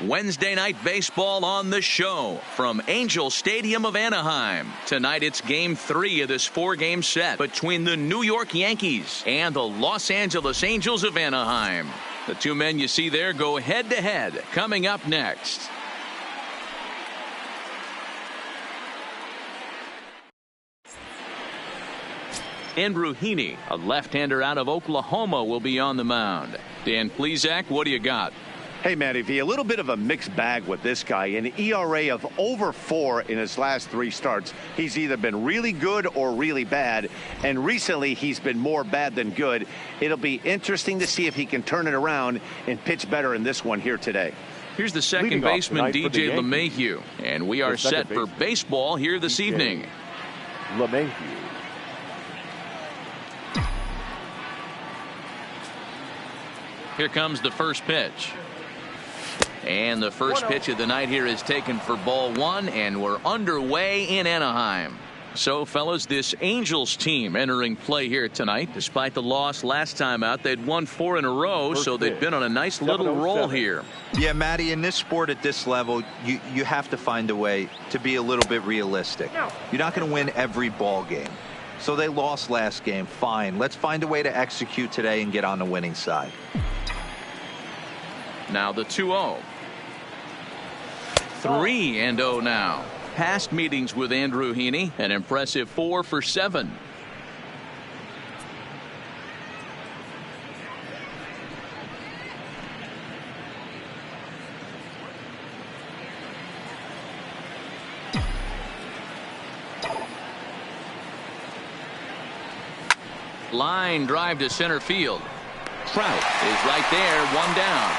Wednesday night baseball on the show from Angel Stadium of Anaheim. Tonight it's Game 3 of this 4-game set between the New York Yankees and the Los Angeles Angels of Anaheim. The two men you see there go head-to-head coming up next. Andrew Heaney, a left-hander out of Oklahoma, will be on the mound. Dan Plesac, what do you got? Hey, Matty V, a little bit of a mixed bag with this guy. An ERA of over 4 in his last 3 starts. He's either been really good or really bad, and recently he's been more bad than good. It'll be interesting to see if he can turn it around and pitch better in this one here today. Here's the second baseman, DJ LeMahieu, and we are set for baseball here this evening. LeMahieu. Here comes the first pitch. And the first pitch of the night here is taken for ball 1, and we're underway in Anaheim. So, fellas, this Angels team entering play here tonight. Despite the loss last time out, they'd won 4 in a row, so they've been on a nice little roll here. Yeah, Matty, in this sport at this level, you have to find a way to be a little bit realistic. You're not going to win every ball game. So they lost last game. Fine. Let's find a way to execute today and get on the winning side. Now the 2-0. 3-0 now. Past meetings with Andrew Heaney, an impressive 4 for 7. Line drive to center field. Trout is right there, 1 down.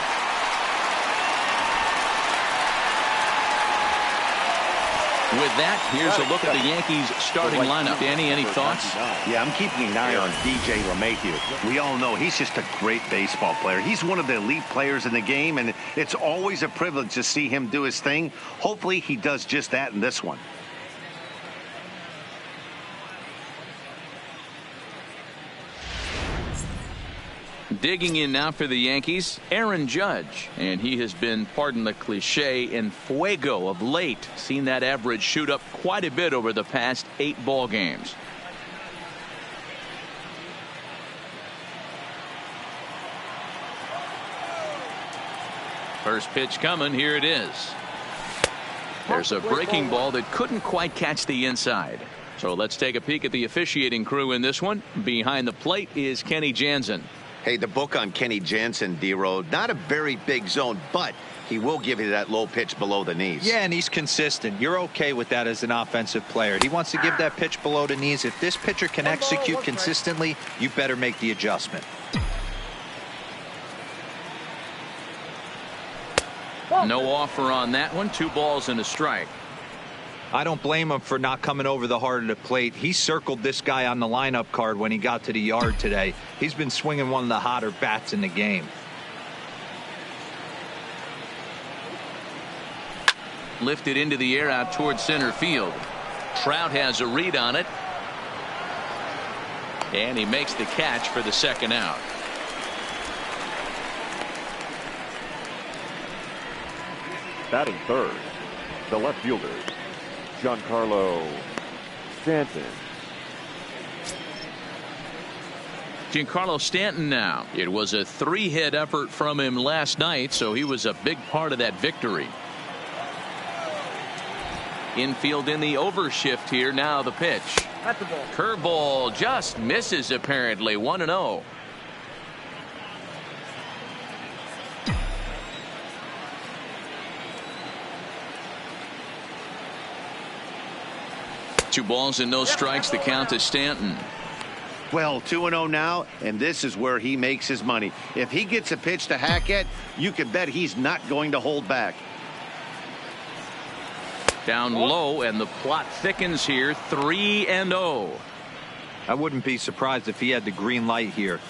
With that, here's a look at the Yankees starting lineup. Danny, any thoughts? Yeah, I'm keeping an eye on DJ LeMahieu. We all know he's just a great baseball player. He's one of the elite players in the game, and it's always a privilege to see him do his thing. Hopefully he does just that in this one. Digging in now for the Yankees, Aaron Judge, and he has been, pardon the cliche, in fuego of late. Seen that average shoot up quite a bit over the past 8 ball games. First pitch coming, here it is. There's a breaking ball that couldn't quite catch the inside. So let's take a peek at the officiating crew in this one. Behind the plate is Kenny Jansen. Hey, the book on Kenny Jansen, D-Row, not a very big zone, but he will give you that low pitch below the knees. Yeah, and he's consistent. You're okay with that as an offensive player. He wants to give that pitch below the knees. If this pitcher can execute consistently, you better make the adjustment. No offer on that one. 2 balls and a strike. I don't blame him for not coming over the heart of the plate. He circled this guy on the lineup card when he got to the yard today. He's been swinging one of the hotter bats in the game. Lifted into the air out towards center field. Trout has a read on it. And he makes the catch for the second out. Batting third, the left fielder, Giancarlo Stanton. Giancarlo Stanton now. It was a 3-hit effort from him last night, so he was a big part of that victory. Infield in the overshift here. Now the pitch. Curveball just misses apparently. 1-0. Two balls and no strikes. The count to Stanton. Well, 2-0 now, and this is where he makes his money. If he gets a pitch to Hackett, you can bet he's not going to hold back. Down low, and the plot thickens here. 3-0. I wouldn't be surprised if he had the green light here.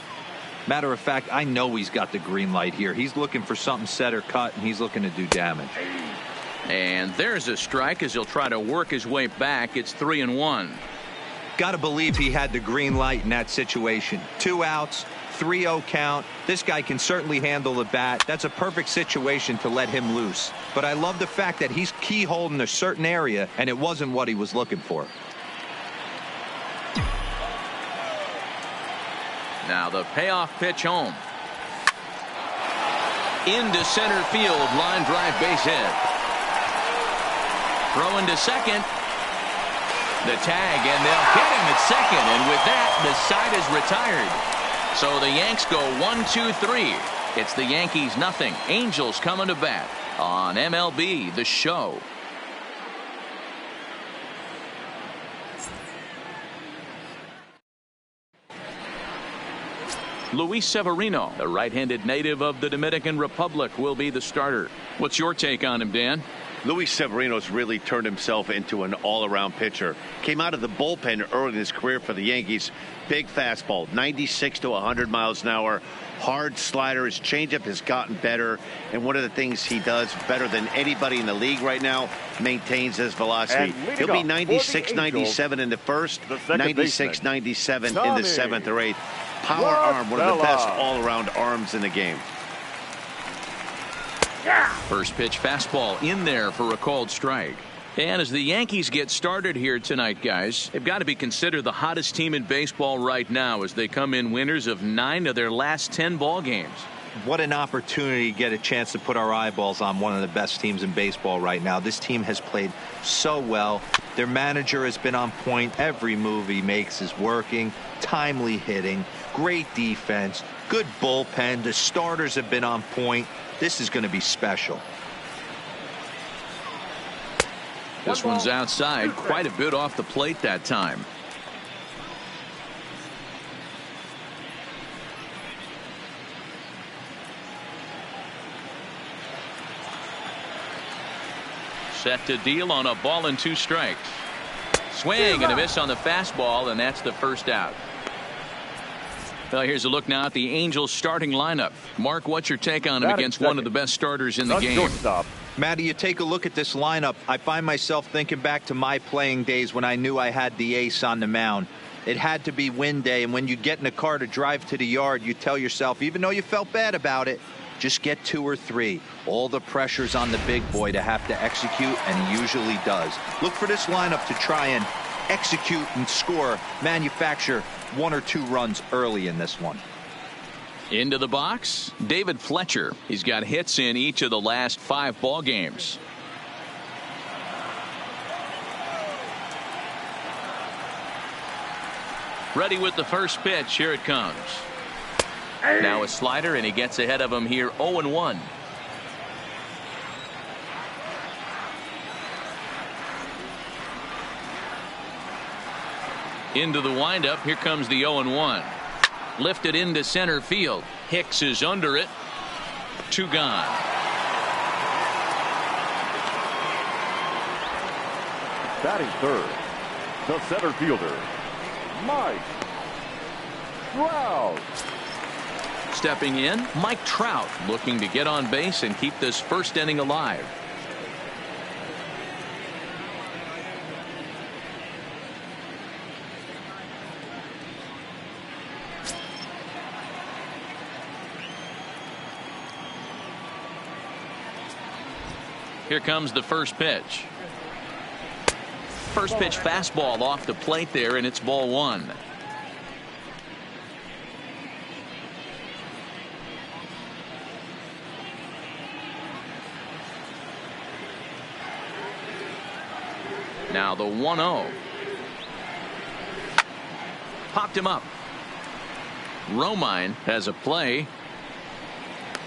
Matter of fact, I know he's got the green light here. He's looking for something set or cut, and he's looking to do damage. And there's a strike as he'll try to work his way back. It's 3-1. Got to believe he had the green light in that situation. 2 outs, 3-0 count. This guy can certainly handle the bat. That's a perfect situation to let him loose. But I love the fact that he's keyholed in a certain area, and it wasn't what he was looking for. Now the payoff pitch home. Into center field, line drive, base hit. Throw into second. The tag, and they'll get him at second, and with that, the side is retired. So the Yanks go 1-2-3. It's the Yankees nothing. Angels coming to bat on MLB The Show. Luis Severino, the right-handed native of the Dominican Republic, will be the starter. What's your take on him, Dan? Luis Severino's really turned himself into an all-around pitcher. Came out of the bullpen early in his career for the Yankees. Big fastball, 96 to 100 miles an hour. Hard slider. His changeup has gotten better. And one of the things he does better than anybody in the league right now, maintains his velocity. He'll be 96, 97 in the first, 96, 97 in the 7th or 8th. Power arm, one of the best all-around arms in the game. First pitch fastball in there for a called strike. And as the Yankees get started here tonight, guys, they've got to be considered the hottest team in baseball right now as they come in winners of 9 of their last 10 ball games. What an opportunity to get a chance to put our eyeballs on one of the best teams in baseball right now. This team has played so well. Their manager has been on point. Every move he makes is working. Timely hitting. Great defense. Good bullpen. The starters have been on point. This is going to be special. This one's outside, quite a bit off the plate that time. Set to deal on a ball and 2 strikes. Swing and a miss on the fastball, and that's the first out. Well, here's a look now at the Angels starting lineup. Mark, what's your take on him against one of the best starters in the game? Shortstop. Matty, you take a look at this lineup. I find myself thinking back to my playing days when I knew I had the ace on the mound. It had to be win day, and when you get in a car to drive to the yard, you tell yourself, even though you felt bad about it, just get 2 or 3. All the pressure's on the big boy to have to execute, and he usually does. Look for this lineup to try and execute and score, manufacture 1 or 2 runs early in this one. Into the box, David Fletcher. He's got hits in each of the last 5 ball games. Ready with the first pitch. Here it comes. Now a slider, and he gets ahead of him here, 0-1. Into the windup. Here comes the 0-1. Lifted into center field. Hicks is under it. 2 gone. Batting third, the center fielder, Mike Trout. Stepping in, Mike Trout, looking to get on base and keep this first inning alive. Here comes the first pitch. First pitch fastball off the plate there, and it's ball 1. Now the 1-0. Popped him up. Romine has a play.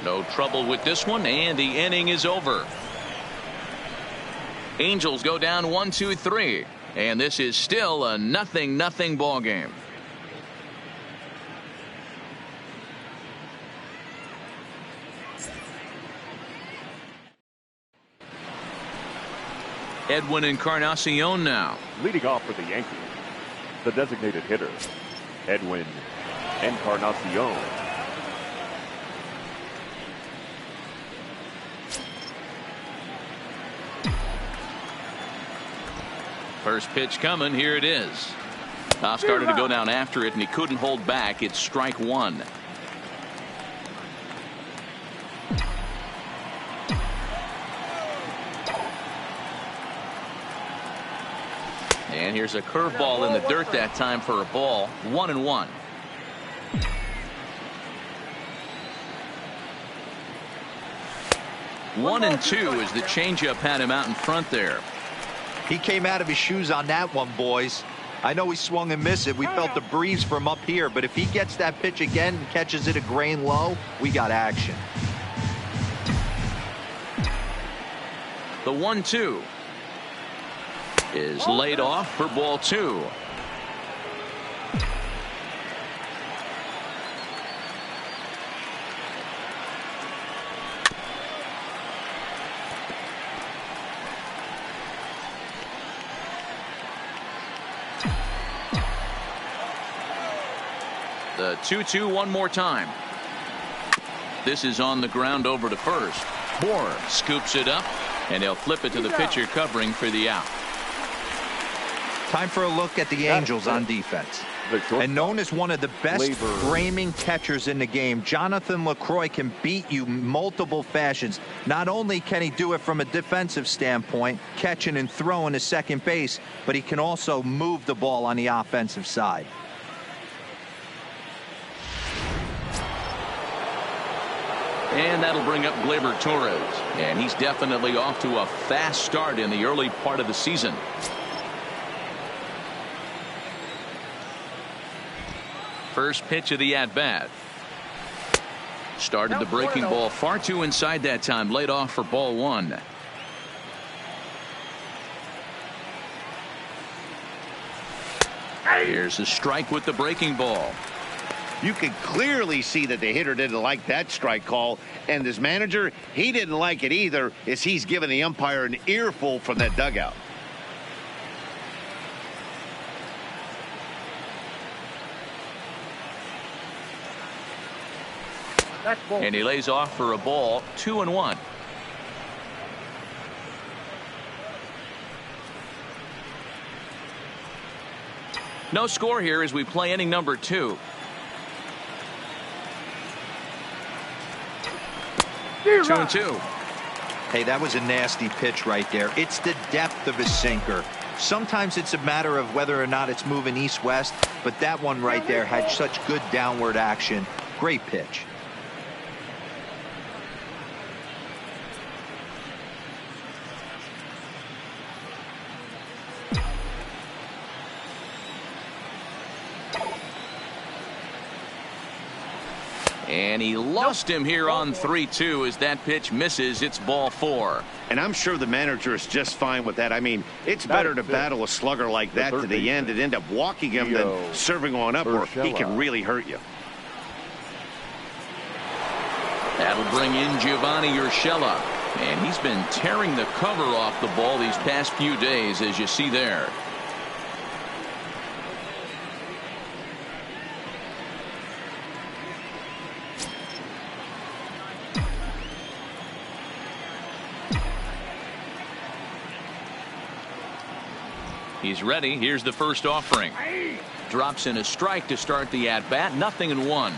No trouble with this one, and the inning is over. Angels go down 1-2-3, and this is still a 0-0 ball game. Edwin Encarnacion now. Leading off for the Yankees, the designated hitter, Edwin Encarnacion. First pitch coming. Here it is. Started to go down after it, and he couldn't hold back. It's strike one. And here's a curveball in the dirt that time for a ball. 1-1. One and two as the changeup had him out in front there. He came out of his shoes on that one, boys. I know he swung and missed it. We felt the breeze from up here, but if he gets that pitch again and catches it a grain low, we got action. The 1-2 is laid off for ball two. The 2-2 one more time. This is on the ground over to first. Moore scoops it up, and he'll flip it to the pitcher covering for the out. Time for a look at the Angels on defense. And known as one of the best framing catchers in the game, Jonathan LaCroix can beat you multiple fashions. Not only can he do it from a defensive standpoint, catching and throwing to second base, but he can also move the ball on the offensive side. And that'll bring up Gleyber Torres. And he's definitely off to a fast start in the early part of the season. First pitch of the at-bat. Started the breaking ball far too inside that time. Laid off for ball one. Here's a strike with the breaking ball. You can clearly see that the hitter didn't like that strike call, and his manager, he didn't like it either, as he's giving the umpire an earful from that dugout. And he lays off for a ball. 2-1. No score here as we play inning number 2. 2-2. Hey, that was a nasty pitch right there. It's the depth of his sinker. Sometimes it's a matter of whether or not it's moving east-west, but that one right there had such good downward action. Great pitch. And he lost him here on 3-2 as that pitch misses. It's ball 4. And I'm sure the manager is just fine with that. I mean, it's better to battle a slugger like that to the end and end up walking him than serving on up where he can really hurt you. That'll bring in Giovanni Urshela. And he's been tearing the cover off the ball these past few days, as you see there. He's ready. Here's the first offering. Drops in a strike to start the at-bat. 0-1.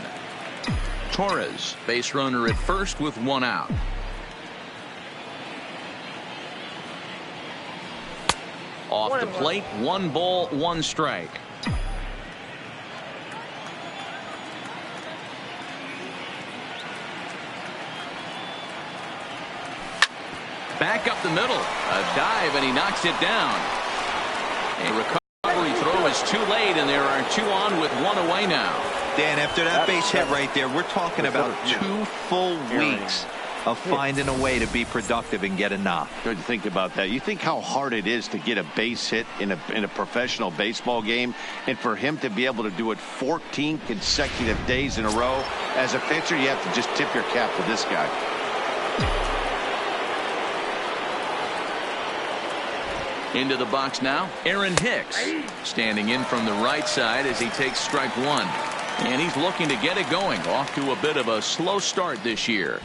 Torres, base runner at first with one out. Off the plate, 1 ball, 1 strike. Back up the middle. A dive, and he knocks it down. A recovery throw is too late, and there are 2 on with 1 away now. Dan, after that base hit right there, we're talking about 2 full weeks of finding a way to be productive and get a knock. Good to think about that. You think how hard it is to get a base hit in a professional baseball game, and for him to be able to do it 14 consecutive days in a row. As a pitcher, you have to just tip your cap to this guy. Into the box now, Aaron Hicks standing in from the right side as he takes strike 1. And he's looking to get it going. Off to a bit of a slow start this year.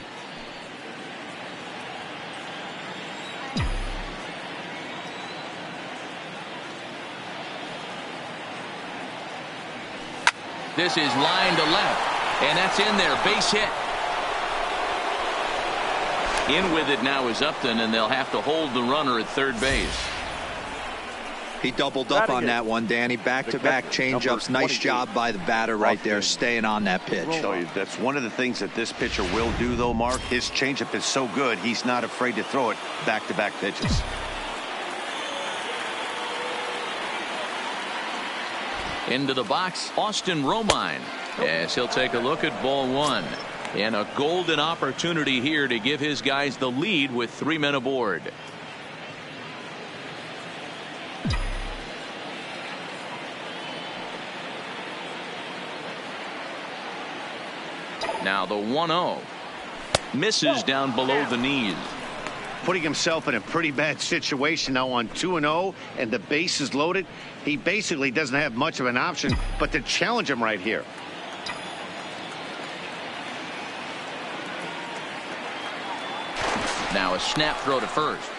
This is line to left, and that's in there. Base hit. In with it now is Upton, and they'll have to hold the runner at third base. He doubled up on that one, Danny. Back-to-back changeups. Nice job by the batter right there, staying on that pitch. That's one of the things that this pitcher will do, though, Mark. His changeup is so good, he's not afraid to throw it back-to-back pitches. Into the box, Austin Romine, as he'll take a look at ball one. And a golden opportunity here to give his guys the lead with 3 men aboard. Now the 1-0 misses down below the knees. Putting himself in a pretty bad situation now on 2-0 and the base is loaded. He basically doesn't have much of an option but to challenge him right here. Now a snap throw to first.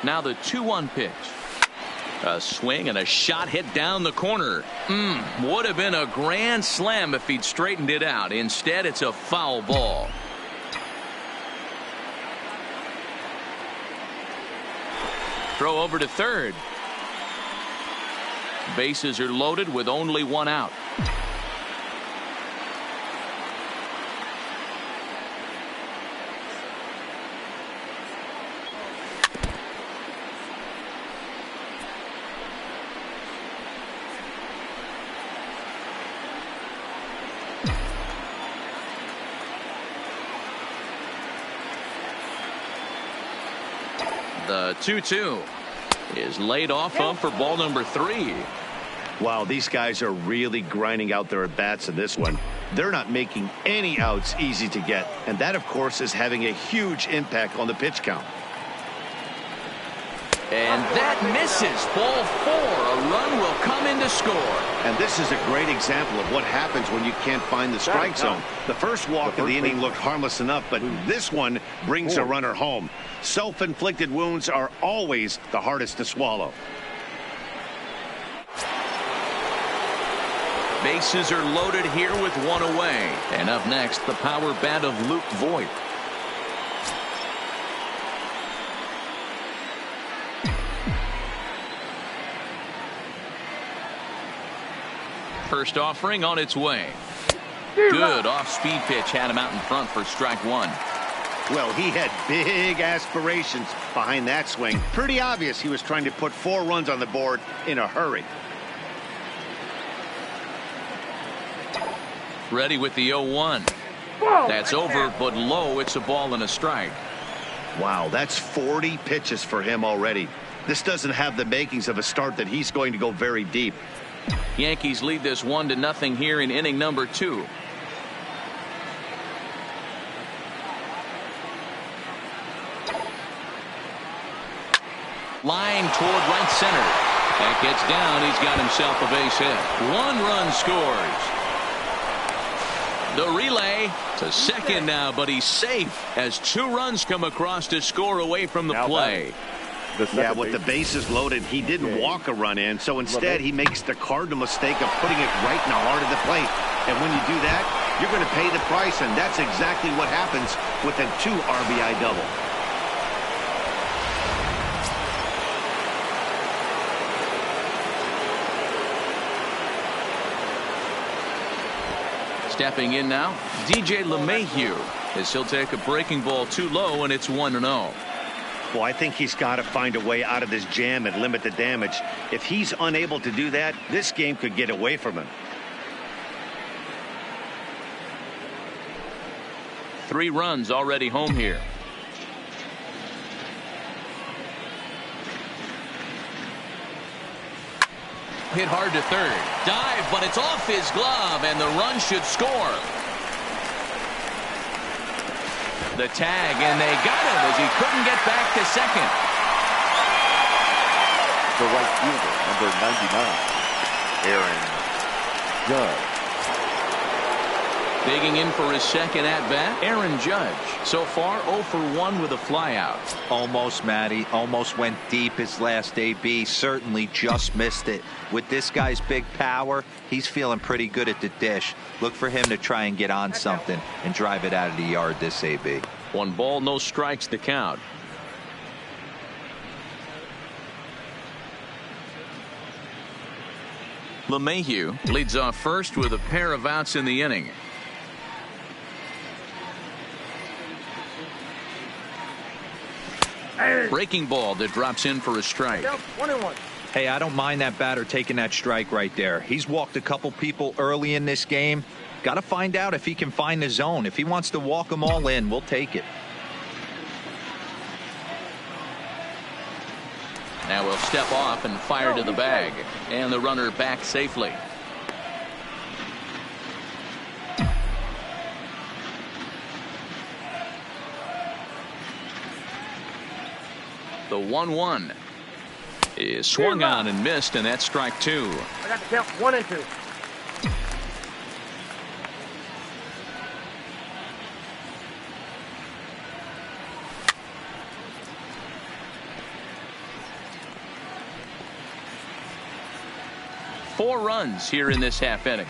Now the 2-1 pitch. A swing and a shot hit down the corner. Would have been a grand slam if he'd straightened it out. Instead, it's a foul ball. Throw over to third. Bases are loaded with only 1 out. The 2-2 is laid off of for ball number 3. Wow, these guys are really grinding out their at-bats in this one. They're not making any outs easy to get, and that, of course, is having a huge impact on the pitch count. And that misses. Ball 4. A run will come in to score. And this is a great example of what happens when you can't find the strike zone. The first walk of the inning looked harmless enough, but this one brings a runner home. Self-inflicted wounds are always the hardest to swallow. Bases are loaded here with 1 away. And up next, the power bat of Luke Voigt. First offering on its way. Good off-speed pitch had him out in front for strike 1. Well, he had big aspirations behind that swing. Pretty obvious he was trying to put 4 runs on the board in a hurry. Ready with the 0-1. That's over, but low. It's a ball and a strike. Wow, that's 40 pitches for him already. This doesn't have the makings of a start that he's going to go very deep. Yankees lead this 1-0 here in inning number 2. Line toward right center. That gets down. He's got himself a base hit. 1 run scores. The relay to second now, but he's safe as 2 runs come across to score away from the play. Yeah, with the bases loaded, he didn't walk a run in, so instead he makes the cardinal mistake of putting it right in the heart of the plate. And when you do that, you're going to pay the price, and that's exactly what happens with a 2 RBI double. Stepping in now, DJ LeMahieu, as he'll take a breaking ball too low, and it's 1-0. Well, I think he's got to find a way out of this jam and limit the damage. If he's unable to do that, this game could get away from him. 3 runs already home here. Hit hard to third. Dive, but it's off his glove, and the run should score. The tag, and they got him as he couldn't get back to second. The right fielder, number 99, Aaron Judge. Digging in for his second at-bat, Aaron Judge. So far, 0 for 1 with a flyout. Almost, Matty. Almost went deep his last AB. Certainly just missed it. With this guy's big power, he's feeling pretty good at the dish. Look for him to try and get on something and drive it out of the yard this AB. 1 ball, no strikes to count. LeMahieu leads off first with a pair of outs in the inning. Breaking ball that drops in for a strike. 1-1. Hey, I don't mind that batter taking that strike right there. He's walked a couple people early in this game. Got to find out if he can find the zone. If he wants to walk them all in, we'll take it. Now we'll step off and fire to the bag. And the runner back safely. The 1-1 is swung on and missed, and that's strike 2. I got the count 1 and 2. Four runs here in this half inning.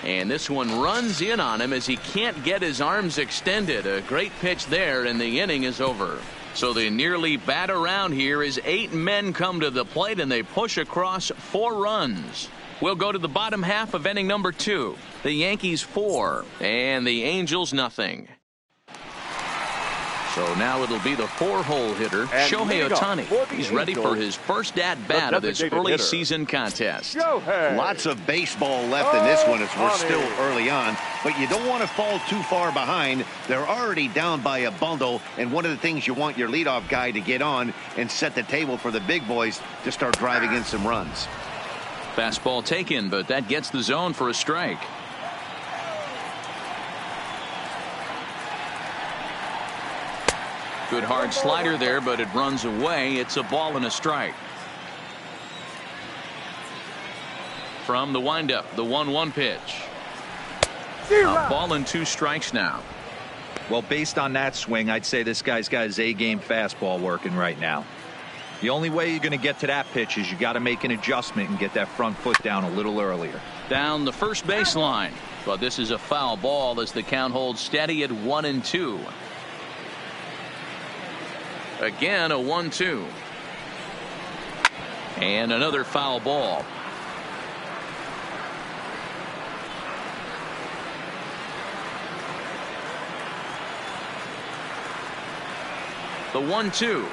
And this one runs in on him as he can't get his arms extended. A great pitch there, and the inning is over. So they nearly bat around here as 8 men come to the plate, and they push across 4 runs. We'll go to the bottom half of inning number 2. The Yankees 4 and the Angels nothing. So now it'll be the 4-hole hitter, Shohei Ohtani. He's ready for his first at-bat of this early season contest. Lots of baseball left in this one as we're still early on, but you don't want to fall too far behind. They're already down by a bundle, and one of the things you want your leadoff guy to get on and set the table for the big boys to start driving in some runs. Fastball taken, but that gets the zone for a strike. Good hard slider there, but it runs away. It's a ball and a strike. From the windup, the 1-1 pitch. A ball and 2 strikes now. Well, based on that swing, I'd say this guy's got his A-game fastball working right now. The only way you're going to get to that pitch is you got to make an adjustment and get that front foot down a little earlier. Down the first baseline, but this is a foul ball as the count holds steady at 1-2. Again, a 1-2. And another foul ball. The 1-2.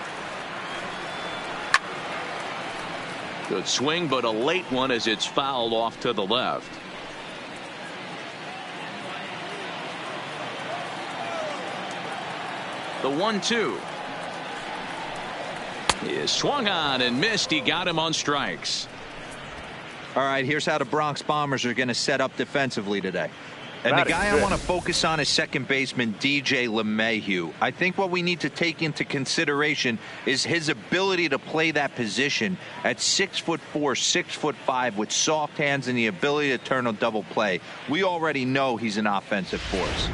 Good swing, but a late one as it's fouled off to the left. The 1-2 is swung on and missed. He got him on strikes. All right, here's how the Bronx Bombers are going to set up defensively today. And the guy I want to focus on is second baseman DJ LeMahieu. I think what we need to take into consideration is his ability to play that position at 6'4", 6'5", with soft hands and the ability to turn a double play. We already know he's an offensive force.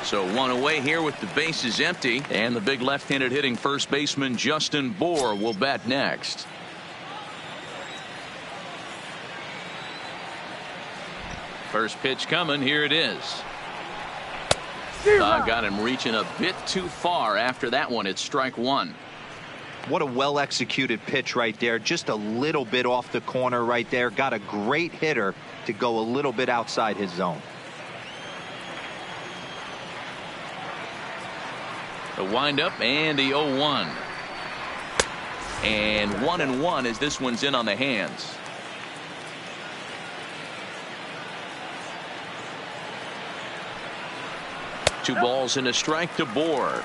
So 1 away here with the bases empty, and the big left-handed hitting first baseman Justin Bour will bat next. First pitch coming. Here it is. Got him reaching a bit too far after that one. It's strike 1. What a well-executed pitch right there. Just a little bit off the corner right there. Got a great hitter to go a little bit outside his zone. The windup and the 0-1. And 1-1 as this one's in on the hands. Two balls and a strike to Bour.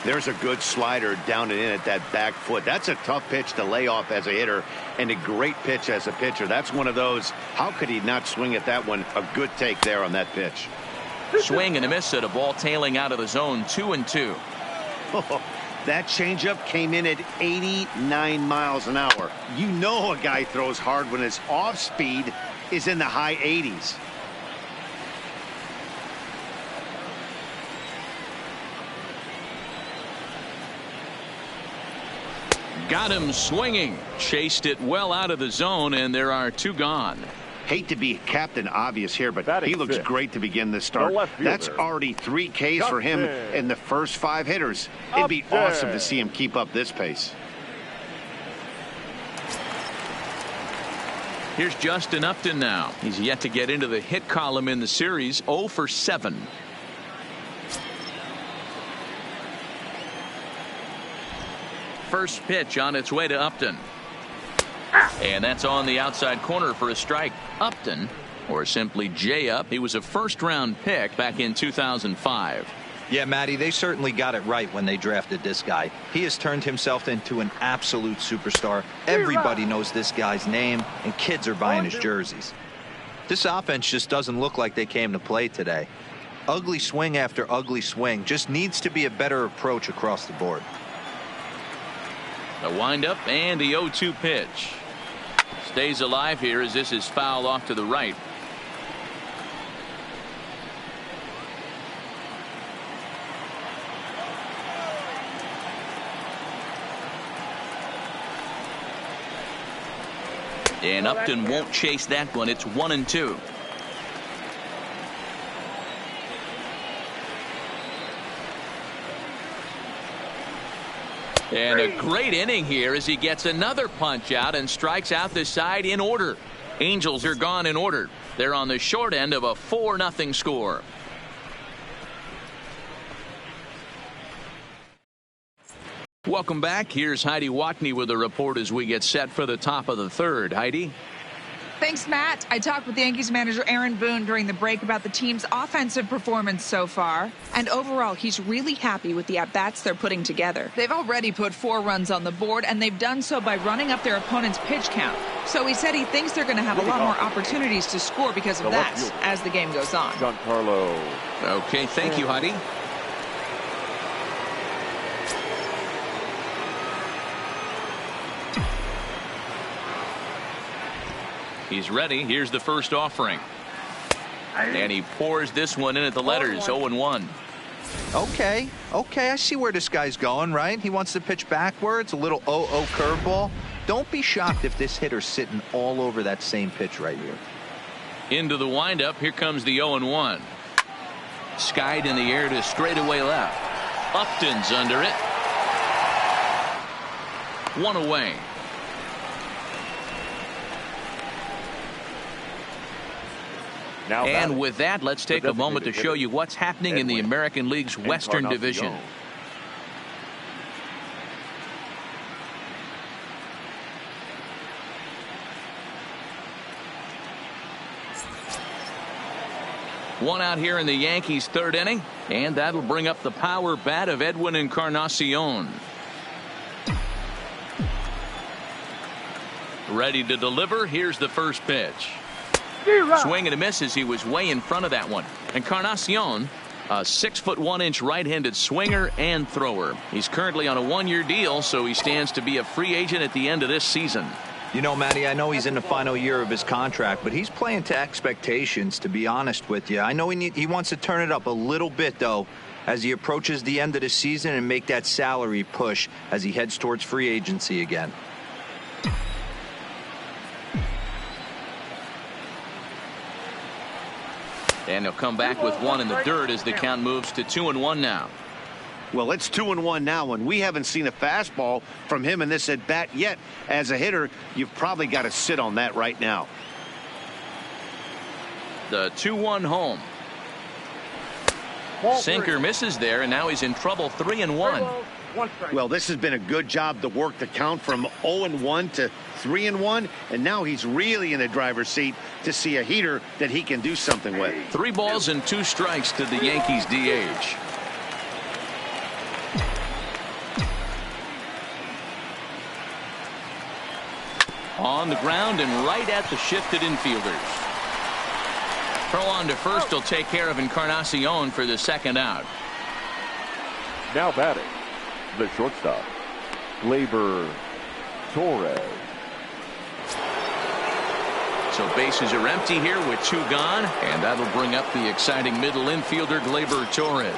There's a good slider down and in at that back foot. That's a tough pitch to lay off as a hitter, and a great pitch as a pitcher. That's one of those, how could he not swing at that one? A good take there on that pitch. Swing and a miss at a ball tailing out of the zone, 2-2. That changeup came in at 89 miles an hour. You know a guy throws hard when his off speed is in the high 80s. Got him swinging. Chased it well out of the zone, and there are 2 gone. Hate to be Captain Obvious here, but Batting he looks fifth, great to begin this start. That's already 3 Ks for him in the first 5 hitters. It'd be awesome to see him keep up this pace. Here's Justin Upton now. He's yet to get into the hit column in the series, 0 for 7. First pitch on its way to Upton. And that's on the outside corner for a strike. Upton, or simply J-Up, he was a first-round pick back in 2005. Yeah, Matty, they certainly got it right when they drafted this guy. He has turned himself into an absolute superstar. Everybody knows this guy's name, and kids are buying his jerseys. This offense just doesn't look like they came to play today. Ugly swing after ugly swing. Just needs to be a better approach across the board. The windup and the 0-2 pitch. Stays alive here as this is fouled off to the right. And Upton won't chase that one. It's 1-2. And a great inning here as he gets another punch out and strikes out the side in order. Angels are gone in order. They're on the short end of a 4-0 score. Welcome back. Here's Heidi Watney with a report as we get set for the top of the 3rd. Heidi. Thanks, Matt. I talked with Yankees manager Aaron Boone during the break about the team's offensive performance so far. And overall, he's really happy with the at-bats they're putting together. They've already put 4 runs on the board, and they've done so by running up their opponent's pitch count. So he said he thinks they're going to have a lot more opportunities to score because of that as the game goes on. Giancarlo. Okay, thank you, Heidi. He's ready. Here's the first offering. And he pours this one in at the letters, 0-1. Okay, I see where this guy's going, right? He wants to pitch backwards, a little 0-0 curveball. Don't be shocked if this hitter's sitting all over that same pitch right here. Into the windup. Here comes the 0-1. Skied in the air to straightaway left. Upton's under it. 1 away. And with that, let's take a moment to show you what's happening in the American League's Western Division. One out here in the Yankees' 3rd inning, and that'll bring up the power bat of Edwin Encarnacion. Ready to deliver. Here's the first pitch. Swing and a miss as he was way in front of that one. Encarnacion, a 6'1" right-handed swinger and thrower. He's currently on a 1-year deal, so he stands to be a free agent at the end of this season. You know, Matty, I know he's in the final year of his contract, but he's playing to expectations, to be honest with you. I know he wants to turn it up a little bit, though, as he approaches the end of the season and make that salary push as he heads towards free agency again. And he'll come back with 1 in the dirt as the count moves to 2-1 now. Well, it's 2-1 now, and we haven't seen a fastball from him in this at bat yet. As a hitter, you've probably got to sit on that right now. The 2-1 home. Sinker misses there, and now he's in trouble. 3-1. Well, this has been a good job to work the count from 0-1 to 3-1, and now he's really in the driver's seat to see a heater that he can do something with. 3 balls and 2 strikes to the Yankees DH. On the ground and right at the shifted infielders. Throw on to first will take care of Encarnacion for the second out. Now batting, the shortstop, Gleyber Torres. So bases are empty here with 2 gone, and that'll bring up the exciting middle infielder Gleyber Torres.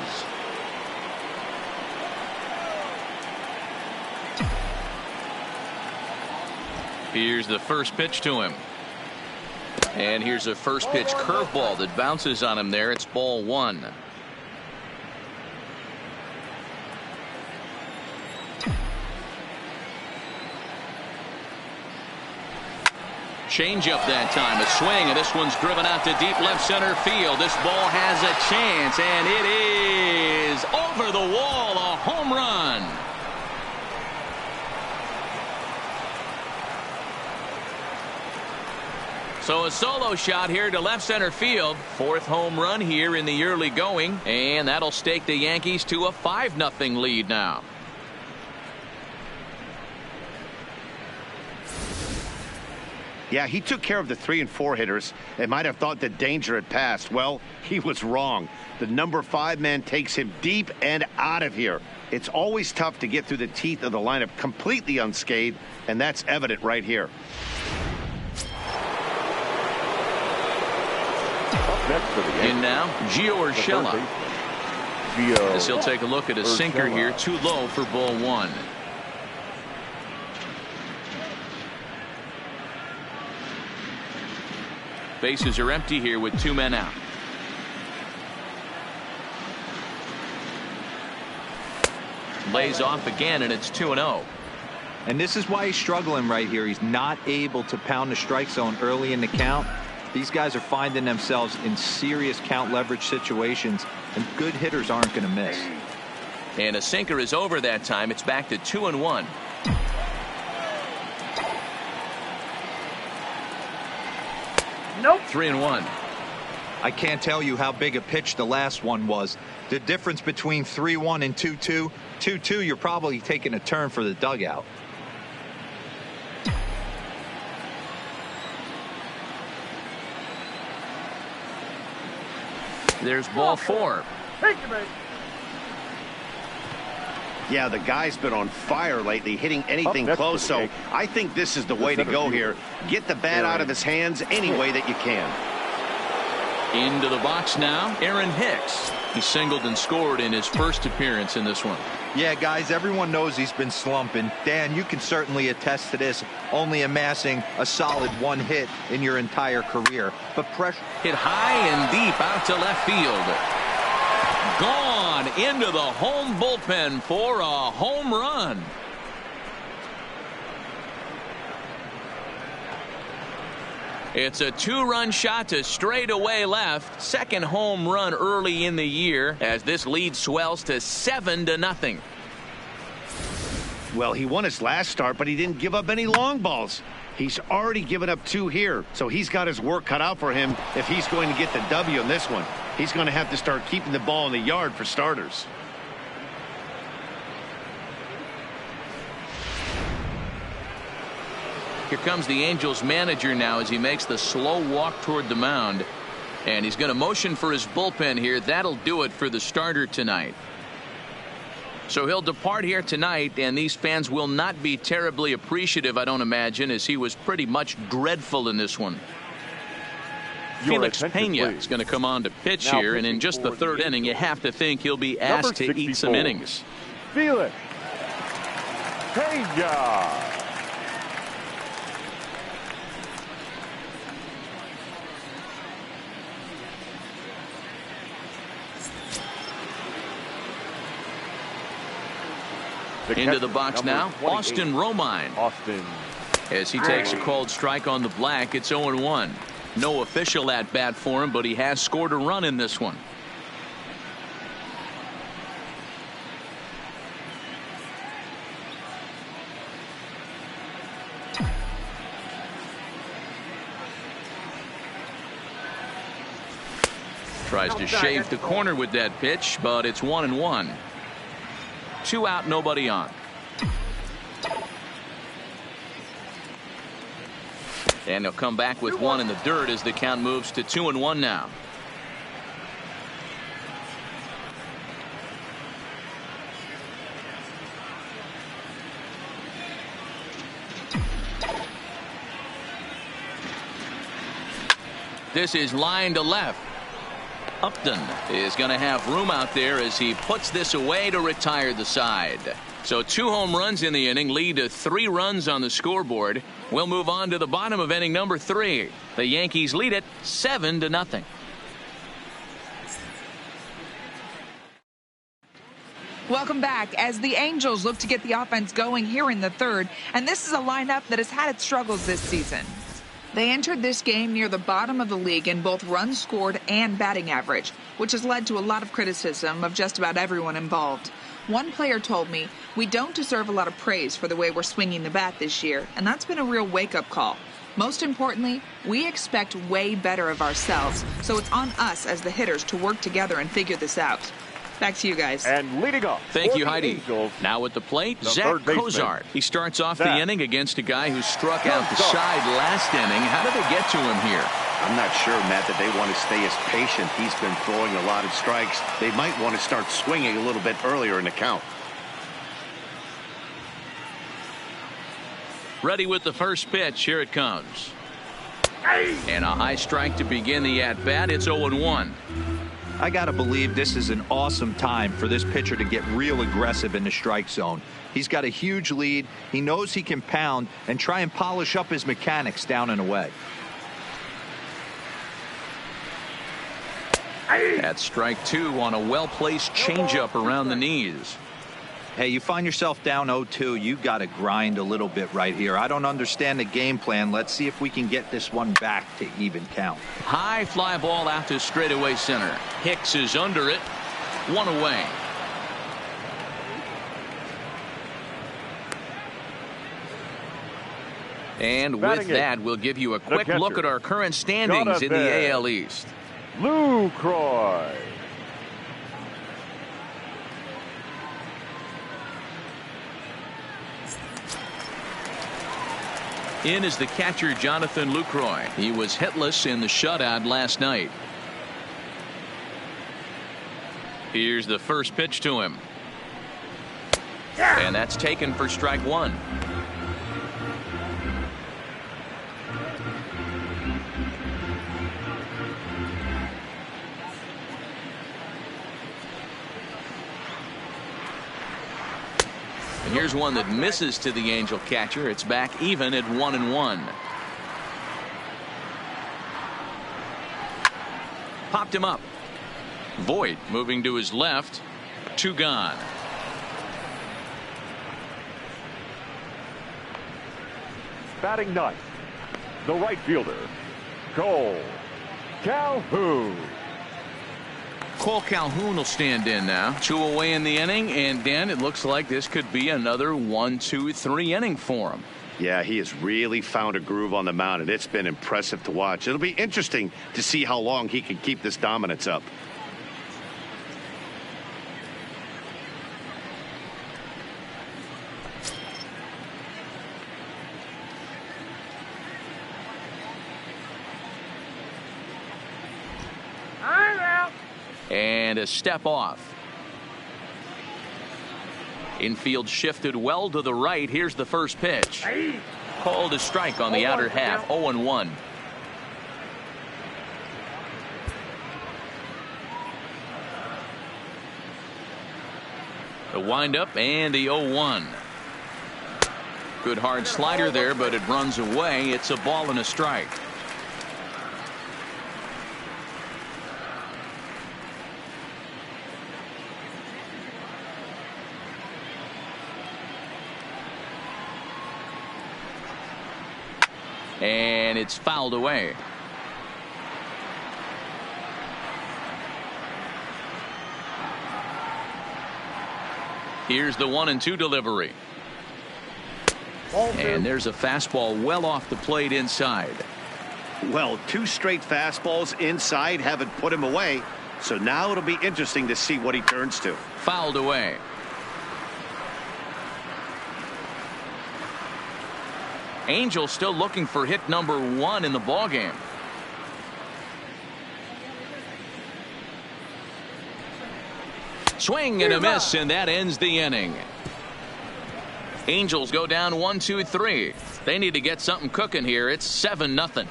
Here's the first pitch to him. And here's a first pitch curveball that bounces on him there. It's ball 1. Change up that time. A swing, and this one's driven out to deep left center field. This ball has a chance, and it is over the wall. A home run. So a solo shot here to left center field. 4th home run here in the early going, and that'll stake the Yankees to a 5-0 lead now. Yeah, he took care of the 3 and 4 hitters and might have thought that danger had passed. Well, he was wrong. The number 5 man takes him deep and out of here. It's always tough to get through the teeth of the lineup completely unscathed, and that's evident right here. Next for the Yankees. In now, Gio Urshela. As he'll take a look at a sinker here, too low for ball 1. Bases are empty here with 2 men out. Lays off again, and it's 2-0. And this is why he's struggling right here. He's not able to pound the strike zone early in the count. These guys are finding themselves in serious count leverage situations, and good hitters aren't going to miss. And a sinker is over that time. It's back to 2-1. Nope. 3-1. I can't tell you how big a pitch the last one was. The difference between 3-1 and 2-2. 2-2, you're probably taking a turn for the dugout. There's ball 4. Thank you, mate. Yeah, the guy's been on fire lately, hitting anything close, so I think this is the way to go here. Get the bat out of his hands any way that you can. Into the box now, Aaron Hicks. He singled and scored in his first appearance in this one. Yeah, guys, everyone knows he's been slumping. Dan, you can certainly attest to this, only amassing a solid 1 hit in your entire career. But pressure hit high and deep out to left field. Gone into the home bullpen for a home run. It's a 2-run shot to straightaway left. Second home run early in the year as this lead swells to 7-0. Well, he won his last start, but he didn't give up any long balls. He's already given up 2 here, so he's got his work cut out for him if he's going to get the W in this one. He's going to have to start keeping the ball in the yard for starters. Here comes the Angels manager now as he makes the slow walk toward the mound. And he's going to motion for his bullpen here. That'll do it for the starter tonight. So he'll depart here tonight, and these fans will not be terribly appreciative, I don't imagine, as he was pretty much dreadful in this one. Felix Pena is going to come on to pitch here, and in just the 3rd inning, you have to think he'll be asked to eat some innings. Felix Pena. Into the box now, Austin Romine. As he takes a called strike on the black, it's 0-1. No official at bat for him, but he has scored a run in this one. Tries to shave the corner with that pitch, but it's 1-1. 2 out, nobody on. And he'll come back with one in the dirt as the count moves to 2-1 now. This is line to left. Upton is going to have room out there as he puts this away to retire the side. So 2 home runs in the inning lead to 3 runs on the scoreboard. We'll move on to the bottom of inning number 3. The Yankees lead it 7-0. Welcome back as the Angels look to get the offense going here in the third. And this is a lineup that has had its struggles this season. They entered this game near the bottom of the league in both runs scored and batting average, which has led to a lot of criticism of just about everyone involved. One player told me, "We don't deserve a lot of praise for the way we're swinging the bat this year," and that's been a real wake-up call. Most importantly, we expect way better of ourselves, so it's on us as the hitters to work together and figure this out. Back to you guys. And leading off. Thank you, Heidi. Now at the plate, Zach Cozart. He starts off the inning against a guy who struck out the side last inning. How did they get to him here? I'm not sure, Matt, that they want to stay as patient. He's been throwing a lot of strikes. They might want to start swinging a little bit earlier in the count. Ready with the first pitch. Here it comes. And a high strike to begin the at-bat. It's 0-1. I got to believe this is an awesome time for this pitcher to get real aggressive in the strike zone. He's got a huge lead. He knows he can pound and try and polish up his mechanics down and away. That's strike 2 on a well-placed changeup around the knees. Hey, you find yourself down 0-2, you got to grind a little bit right here. I don't understand the game plan. Let's see if we can get this one back to even count. High fly ball out to straightaway center. Hicks is under it. 1 away. And with that, we'll give you a quick look at our current standings in the AL East. Lucroy. In is the catcher, Jonathan Lucroy. He was hitless in the shutout last night. Here's the first pitch to him. And that's taken for strike 1. And here's one that misses to the Angel catcher. It's back even at 1-1. Popped him up. Voit moving to his left. 2 gone. Batting ninth, the right fielder, Cole Calhoun. Cole Calhoun will stand in now. 2 away in the inning, and Dan, it looks like this could be another 1-2-3 inning for him. Yeah, he has really found a groove on the mound, and it's been impressive to watch. It'll be interesting to see how long he can keep this dominance up. And a step off. Infield shifted well to the right. Here's the first pitch. Called a strike on the outer half. 0-1. The windup and the 0-1. Good hard slider there, but it runs away. It's a ball and a strike. And it's fouled away. Here's the 1-2 delivery. And there's a fastball well off the plate inside. Well, 2 straight fastballs inside haven't put him away. So now it'll be interesting to see what he turns to. Fouled away. Angels still looking for hit number 1 in the ballgame. Swing and a miss, and that ends the inning. Angels go down 1-2-3. They need to get something cooking here. It's 7-0.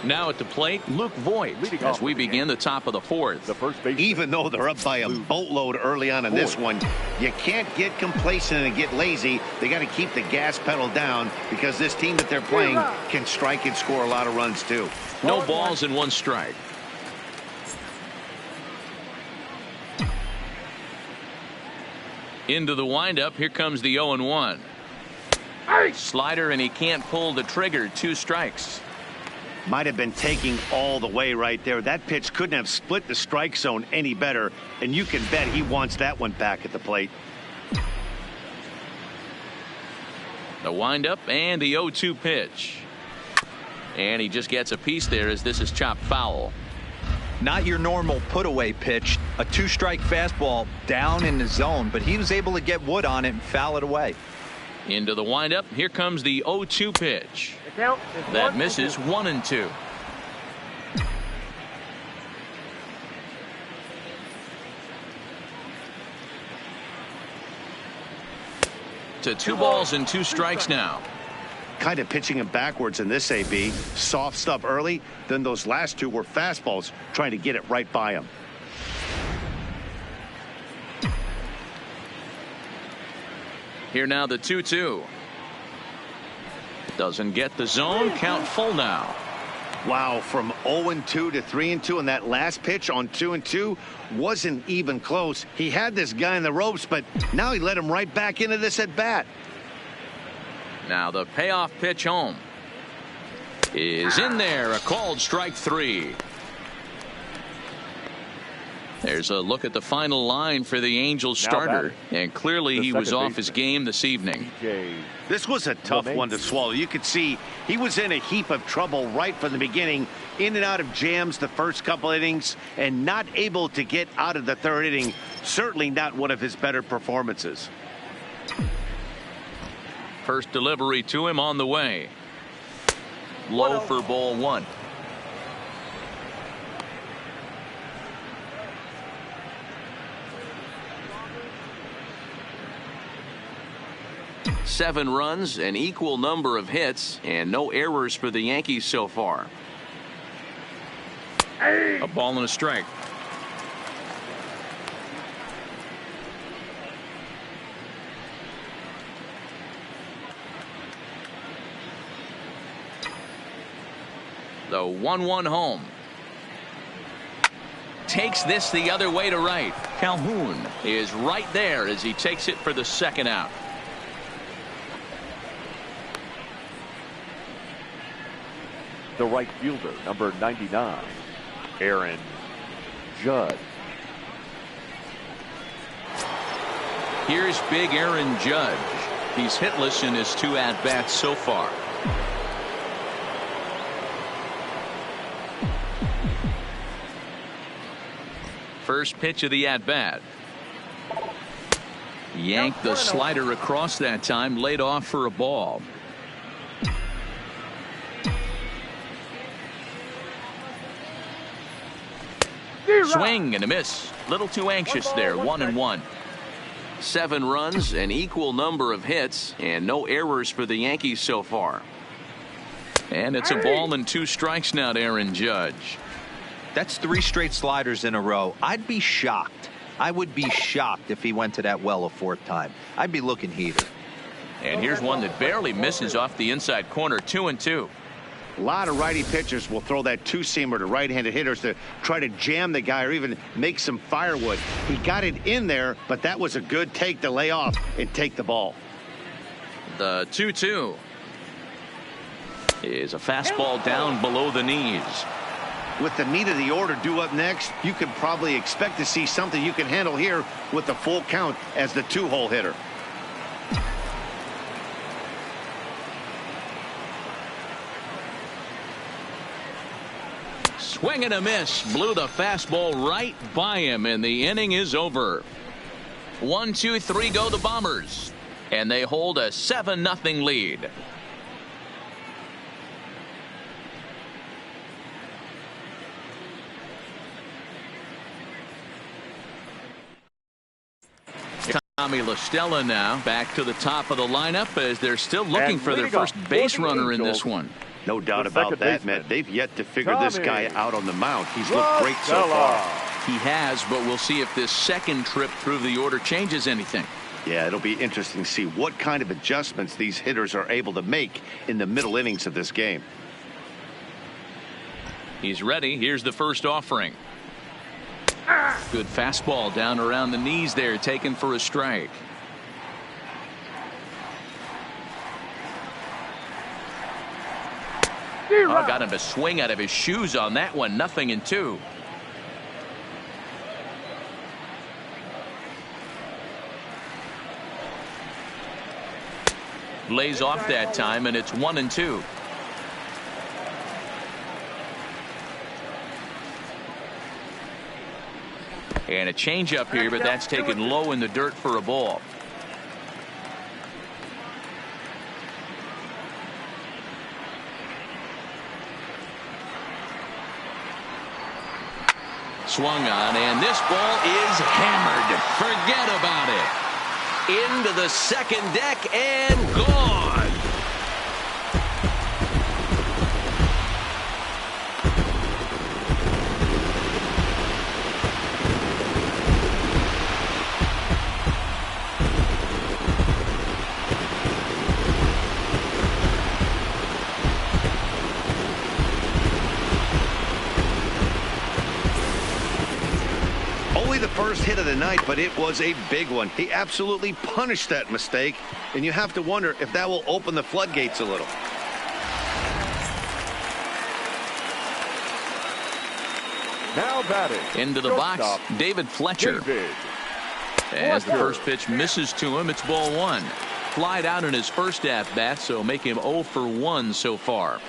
Now at the plate, Luke Voigt, as we begin the top of the 4th. Even though they're up by a boatload early on in this one, you can't get complacent and get lazy. They got to keep the gas pedal down because this team that they're playing can strike and score a lot of runs too. No balls and 1 strike. Into the windup. Here comes the 0-1. Slider, and he can't pull the trigger. 2 strikes. Might have been taking all the way right there. That pitch couldn't have split the strike zone any better, and you can bet he wants that one back at the plate. The windup and the 0-2 pitch. And he just gets a piece there as this is chopped foul. Not your normal put away pitch. A 2-strike fastball down in the zone, but he was able to get wood on it and foul it away. Into the windup. Here comes the 0-2 pitch. That misses. 1-2. To 2 balls and 2 strikes now. Kind of pitching him backwards in this AB. Soft stuff early, then those last 2 were fastballs trying to get it right by him. Here now the 2-2. Doesn't get the zone. Count full now. Wow, from 0-2 to 3-2, and that last pitch on 2-2 wasn't even close. He had this guy in the ropes, but now he let him right back into this at bat. Now the payoff pitch home is in there. A called strike 3. There's a look at the final line for the Angels starter, and clearly he was off his game this evening. This was a tough one to swallow. You could see he was in a heap of trouble right from the beginning, in and out of jams the first couple innings, and not able to get out of the 3rd inning. Certainly not one of his better performances. First delivery to him on the way. Low for ball 1. Seven runs, an equal number of hits, and no errors for the Yankees so far. A ball and a strike. The 1-1 home. Takes this the other way to right. Calhoun is right there as he takes it for the 2nd out. The right fielder, number 99, Aaron Judge. Here's big Aaron Judge. He's hitless in his 2 at-bats so far. First pitch of the at-bat. Yanked the slider across that time, laid off for a ball. Swing and a miss. Little too anxious there. 1-1. 7 runs, an equal number of hits, and no errors for the Yankees so far. And it's a ball and 2 strikes now to Aaron Judge. That's 3 straight sliders in a row. I'd be shocked. I would be shocked if he went to that well a 4th time. I'd be looking heated. And here's one that barely misses off the inside corner. 2-2. A lot of righty pitchers will throw that 2-seamer to right-handed hitters to try to jam the guy or even make some firewood. He got it in there, but that was a good take to lay off and take the ball. The 2-2 is a fastball down below the knees. With the meat of the order due up next, you could probably expect to see something you can handle here with the full count as the 2-hole hitter. Swing and a miss. Blew the fastball right by him, and the inning is over. 1, 2, 3 go the Bombers, and they hold a 7-0 lead. Tommy La Stella now back to the top of the lineup as they're still looking for their first base runner in this one. No doubt about that, Matt. They've yet to figure this guy out on the mound. He's looked great so far. He has, but we'll see if this second trip through the order changes anything. Yeah, it'll be interesting to see what kind of adjustments these hitters are able to make in the middle innings of this game. He's ready. Here's the first offering. Good fastball down around the knees there, taken for a strike. Oh, got him to swing out of his shoes on that one. 0-2. Lays off that time, and it's 1-2. And a changeup here, but that's taken low in the dirt for a ball. Swung on, and this ball is hammered. Forget about it. Into the second deck and gone. The first hit of the night, but it was a big one. He absolutely punished that mistake, and you have to wonder if that will open the floodgates a little. Now batting into the box, David Fletcher. As the first pitch misses to him, it's ball one. Flied out in his first at bat, so make him 0 for 1 so far.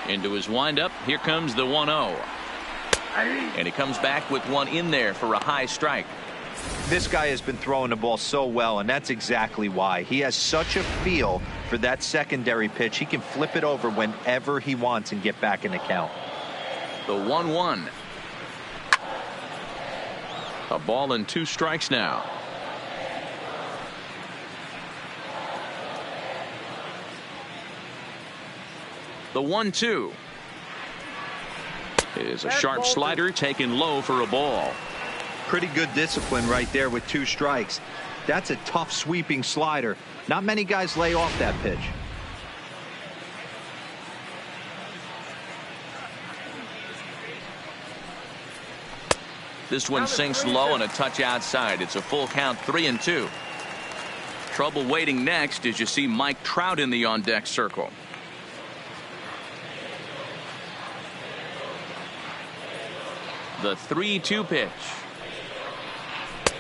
Into his windup. Here comes the 1-0. And he comes back with one in there for a high strike. This guy has been throwing the ball so well, and that's exactly why. He has such a feel for that secondary pitch. He can flip it over whenever he wants and get back in the count. The 1-1. A ball and 2 strikes now. The 1-2 is a sharp slider taken low for a ball. Pretty good discipline right there with 2 strikes. That's a tough sweeping slider. Not many guys lay off that pitch. This one sinks low and a touch outside. It's a full count, 3-2. Trouble waiting next as you see Mike Trout in the on-deck circle. The 3-2 pitch.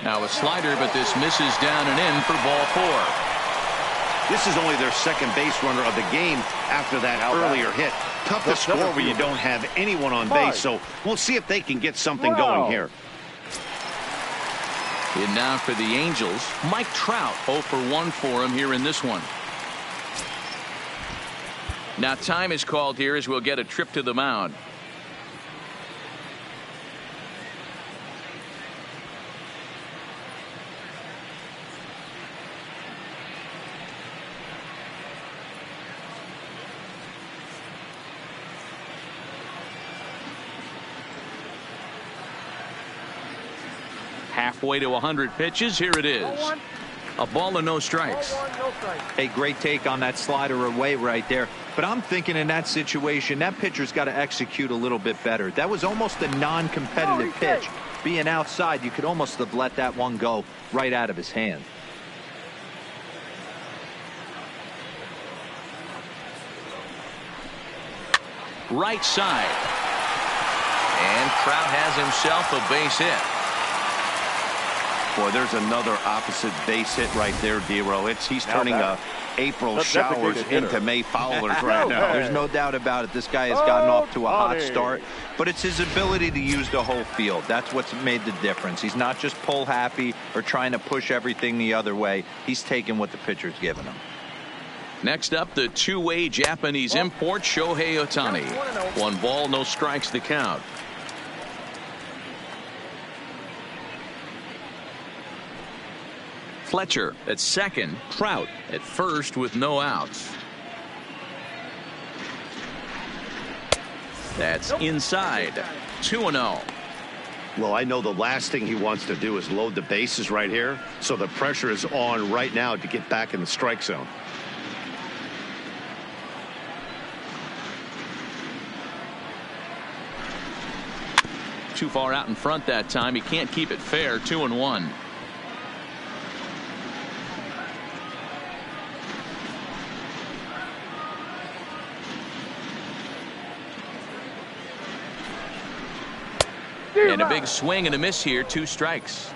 Now a slider, but this misses down and in for ball 4. This is only their second base runner of the game after that earlier hit. Tough to score when you don't have anyone on base, so we'll see if they can get something going here. And now for the Angels, Mike Trout 0 for 1 for him here in this one. Now time is called here as we'll get a trip to the mound. Halfway to 100 pitches. Here it is. A ball and no strikes. A great take on that slider away right there. But I'm thinking in that situation, that pitcher's got to execute a little bit better. That was almost a non-competitive pitch. Being outside, you could almost have let that one go right out of his hand. Right side. And Trout has himself a base hit. Boy, there's another opposite base hit right there, D-Row. He's turning April showers into May foulers right now. There's no doubt about it. This guy has gotten off to a hot start, but it's his ability to use the whole field. That's what's made the difference. He's not just pull happy or trying to push everything the other way. He's taking what the pitcher's giving him. Next up, the two-way Japanese import, Shohei Ohtani. 1 ball, no strikes the count. Fletcher at second, Trout at first with no outs. That's inside. 2-0. Well, I know the last thing he wants to do is load the bases right here, so the pressure is on right now to get back in the strike zone. Too far out in front that time. He can't keep it fair. 2-1. And a big swing and a miss here. 2 strikes.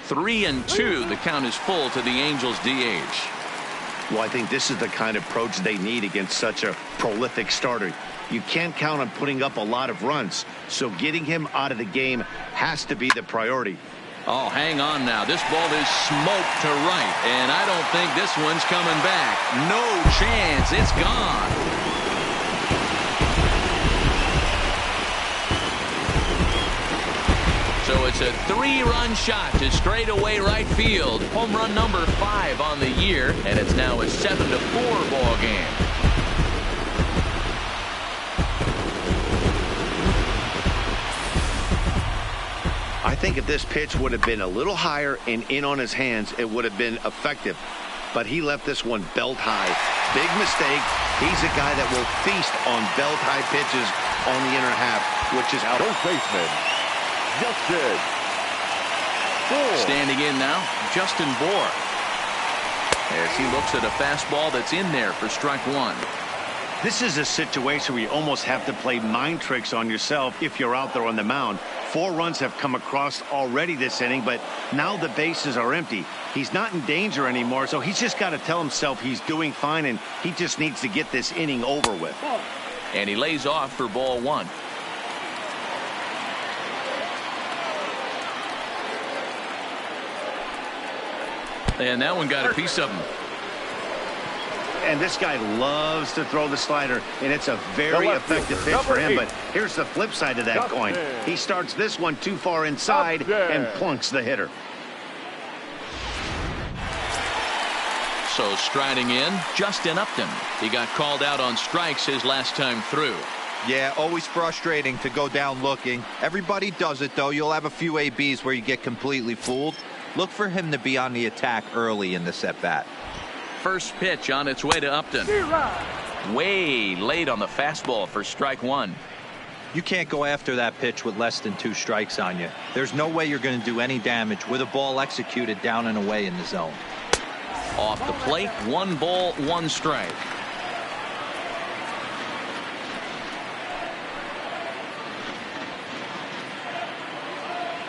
Three and 2. The count is full to the Angels DH. Well, I think this is the kind of approach they need against such a prolific starter. You can't count on putting up a lot of runs, so getting him out of the game has to be the priority. Oh, hang on now. This ball is smoked to right, and I don't think this one's coming back. No chance. It's gone. So it's a 3-run shot to straightaway right field. Home run number 5 on the year, and it's now a 7-4 ball game. I think if this pitch would have been a little higher and in on his hands, it would have been effective. But he left this one belt high. Big mistake. He's a guy that will feast on belt high pitches on the inner half, which is out. First baseman, Justin Bour. Standing in now, Justin Bour. As he looks at a fastball that's in there for strike 1. This is a situation where you almost have to play mind tricks on yourself if you're out there on the mound. 4 runs have come across already this inning, but now the bases are empty. He's not in danger anymore, so he's just got to tell himself he's doing fine, and he just needs to get this inning over with. And he lays off for ball 1. And that one got a piece of him. And this guy loves to throw the slider, and it's a very effective pitch for him. But here's the flip side of that coin. He starts this one too far inside and plunks the hitter. So striding in, Justin Upton. He got called out on strikes his last time through. Yeah, always frustrating to go down looking. Everybody does it, though. You'll have a few ABs where you get completely fooled. Look for him to be on the attack early in this at-bat. First pitch on its way to Upton. Way late on the fastball for strike 1. You can't go after that pitch with less than 2 strikes on you. There's no way you're going to do any damage with a ball executed down and away in the zone. Off the plate, 1 ball, 1 strike.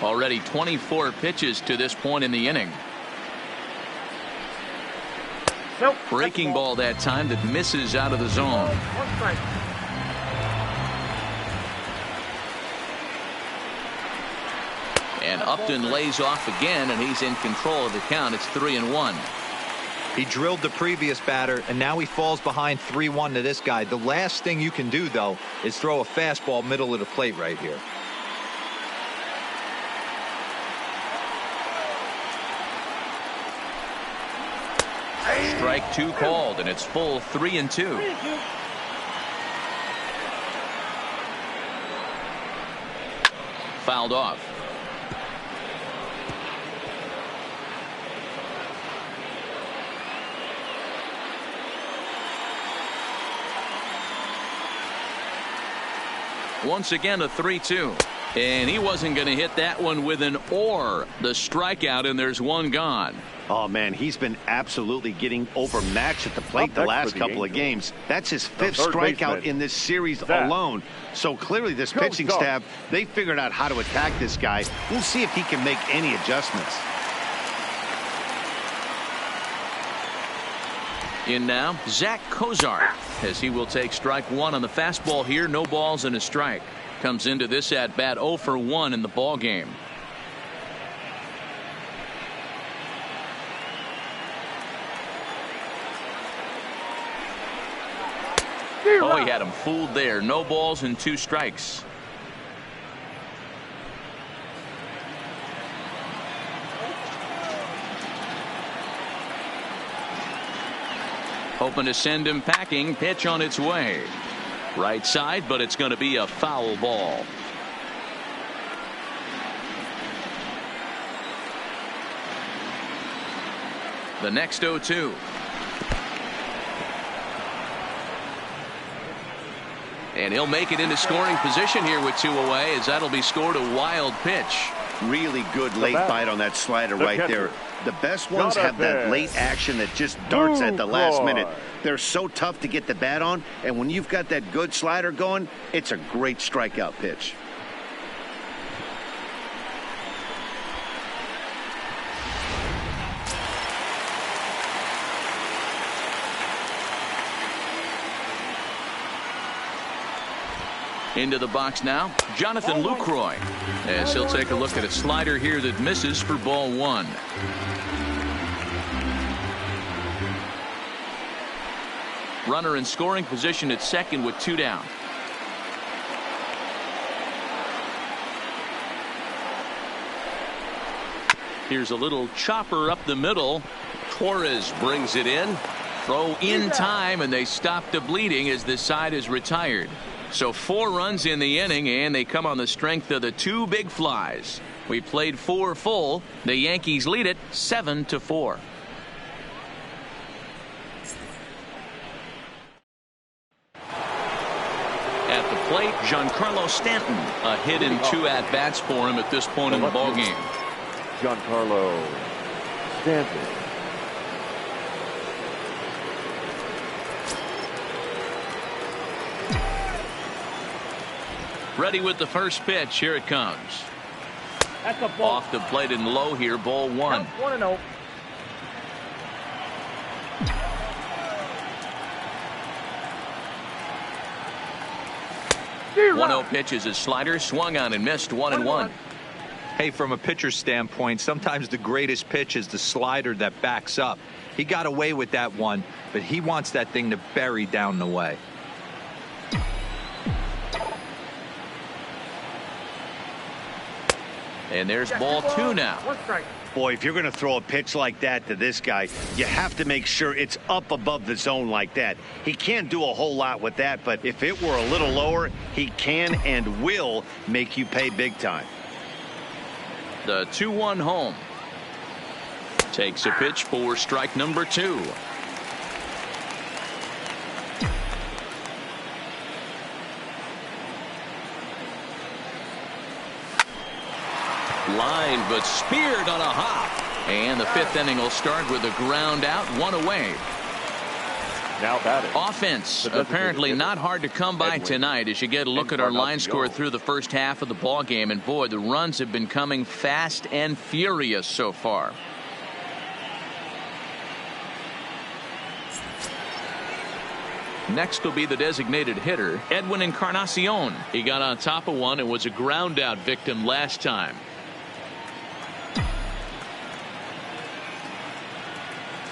Already 24 pitches to this point in the inning. Nope. Breaking ball that time that misses out of the zone. 1 strike. And Upton lays off again, and he's in control of the count. It's 3-1. He drilled the previous batter, and now he falls behind 3-1 to this guy. The last thing you can do, though, is throw a fastball middle of the plate right here. Strike 2 called, and it's full 3-2. Fouled off. Once again, a 3-2. And he wasn't going to hit that one with an or. The strikeout, and there's one gone. Oh, man, he's been absolutely getting overmatched at the plate the last couple of games. That's his 5th strikeout in this series alone. So clearly this pitching staff, they figured out how to attack this guy. We'll see if he can make any adjustments. In now, Zach Kozar, as he will take strike one on the fastball here. No balls and a strike. Comes into this at bat 0 for 1 in the ball game. Oh, he had him fooled there. No balls and 2 strikes. Hoping to send him packing. Pitch on its way. Right side, but it's going to be a foul ball. The next 0-2. And he'll make it into scoring position here with 2 away, as that'll be scored. A wild pitch. Really good late bite on that slider right there. The best ones have that late action that just darts at the last minute. They're so tough to get the bat on, and when you've got that good slider going, it's a great strikeout pitch. Into the box now, Jonathan Lucroy, as he'll take a look at a slider here that misses for ball 1. Runner in scoring position at second with 2 down. Here's a little chopper up the middle. Torres brings it in. Throw in time, and they stop the bleeding as this side is retired. So 4 runs in the inning, and they come on the strength of the 2 big flies. We played 4 full. The Yankees lead it 7-4. At the plate, Giancarlo Stanton. A hit in 2 at-bats for him at this point in the ballgame. Giancarlo Stanton. Ready with the first pitch. Here it comes. That's a ball. Off the plate and low here. Ball 1. 1-0. One 1-0 pitch is a slider, swung on and missed. 1-1. Hey, from a pitcher's standpoint, sometimes the greatest pitch is the slider that backs up. He got away with that one, but he wants that thing to bury down the way. And there's ball 2 now. 1 strike. Boy, if you're going to throw a pitch like that to this guy, you have to make sure it's up above the zone like that. He can't do a whole lot with that, but if it were a little lower, he can and will make you pay big time. The 2-1 home. Takes a pitch for strike number 2. Line, but speared on a hop. And the 5th inning will start with a ground out, 1 away. Now batting. Offense apparently not hard to come by tonight as you get a look at our line score through the first half of the ball game. And boy, the runs have been coming fast and furious so far. Next will be the designated hitter, Edwin Encarnacion. He got on top of one and was a ground out victim last time.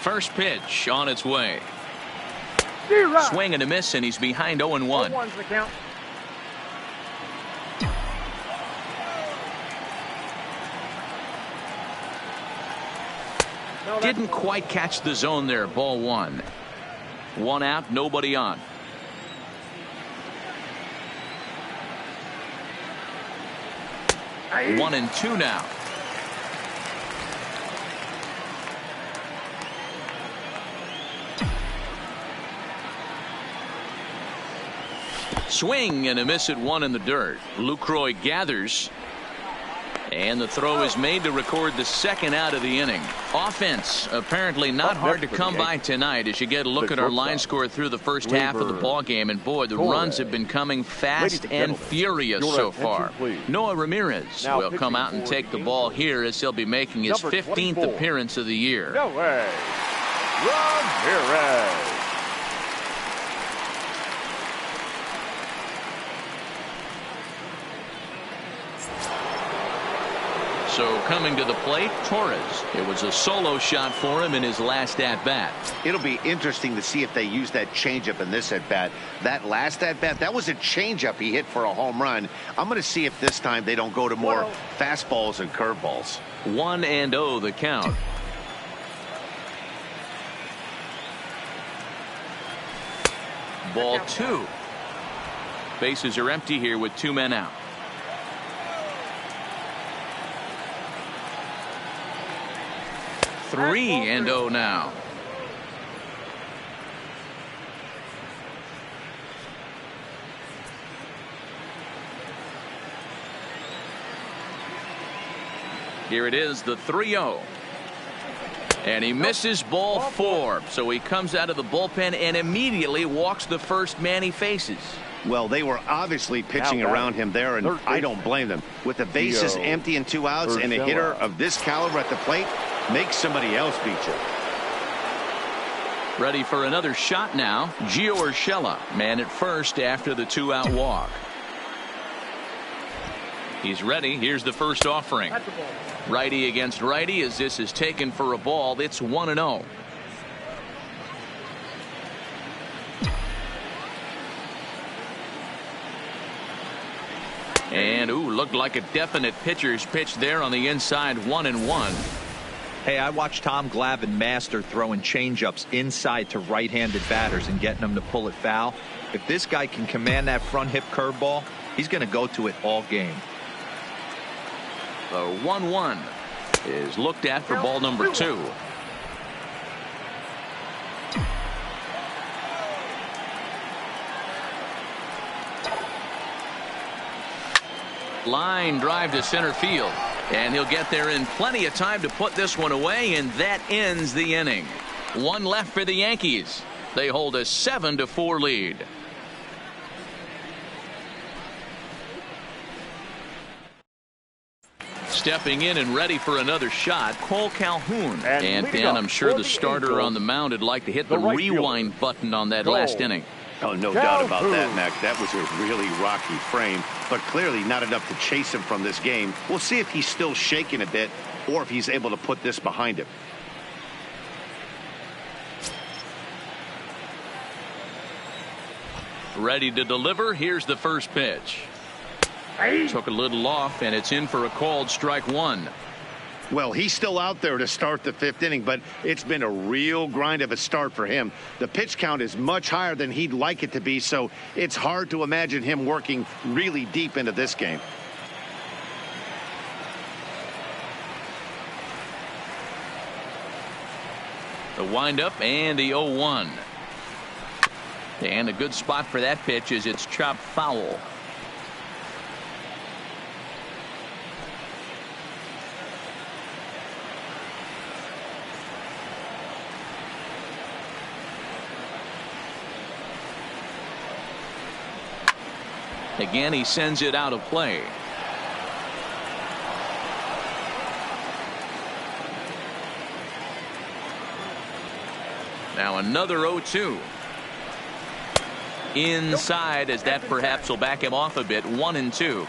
First pitch on its way. Swing and a miss, and he's behind 0-1. 1-1's the count. Didn't quite catch the zone there. Ball 1. 1 out, nobody on. Aye. 1-2 now. Swing and a miss at one in the dirt. Lucroy gathers. And the throw is made to record the second out of the inning. Offense apparently not hard to come by tonight as you get a look at our line score through the first half of the ball game. And boy, the runs have been coming fast and furious so far. Noah Ramirez will come out and take the ball here as he'll be making his 15th appearance of the year. Ramirez. So coming to the plate, Torres. It was a solo shot for him in his last at-bat. It'll be interesting to see if they use that changeup in this at-bat. That last at-bat, that was a changeup he hit for a home run. I'm going to see if this time they don't go to more fastballs and curveballs. 1-0 the count. Ball 2. Bases are empty here with 2 men out. Three and 0 now. Here it is, the 3-0. And he misses ball 4. So he comes out of the bullpen and immediately walks the first man he faces. Well, they were obviously pitching around him there, and I don't blame them. With the bases empty and 2 outs and a hitter of this caliber at the plate, make somebody else beat you. Ready for another shot now. Gio Urshela, man at first after the 2-out walk. He's ready. Here's the first offering. Righty against righty as this is taken for a ball. It's 1-0. And looked like a definite pitcher's pitch there on the inside. 1-1. Hey, I watched Tom Glavine master throwing changeups inside to right-handed batters and getting them to pull it foul. If this guy can command that front hip curveball, he's going to go to it all game. The 1-1 is looked at for ball number 2. Line drive to center field, and he'll get there in plenty of time to put this one away, and that ends the inning. 1 left for the Yankees. They hold a 7-4 lead. Stepping in and ready for another shot, Cole Calhoun. And Dan, I'm sure the starter on the mound would like to hit the rewind button on that last inning. Oh, no doubt about that, Mac. That was a really rocky frame, but clearly not enough to chase him from this game. We'll see if he's still shaking a bit or if he's able to put this behind him. Ready to deliver. Here's the first pitch. Took a little off, and it's in for a called strike 1. Well, he's still out there to start the 5th inning, but it's been a real grind of a start for him. The pitch count is much higher than he'd like it to be, so it's hard to imagine him working really deep into this game. The windup and the 0-1. And a good spot for that pitch is it's chopped foul. Again, he sends it out of play. Now another 0-2. Inside, as that perhaps will back him off a bit. 1-2.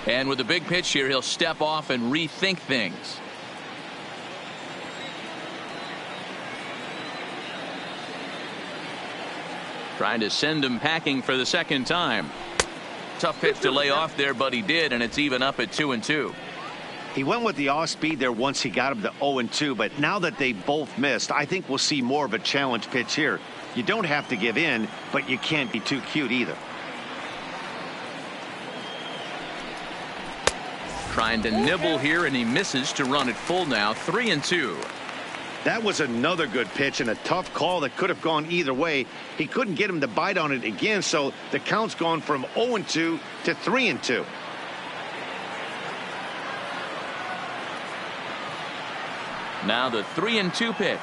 And with a big pitch here, he'll step off and rethink things. Trying to send him packing for the second time. Tough pitch to lay off there, but he did, and it's even up at 2-2. He went with the off speed there once he got him to 0-2, but now that they both missed, I think we'll see more of a challenge pitch here. You don't have to give in, but you can't be too cute either. Trying to nibble here, and he misses to run it full now. 3-2. That was another good pitch and a tough call that could have gone either way. He couldn't get him to bite on it again, so the count's gone from 0-2 to 3-2. Now the 3-2 pitch.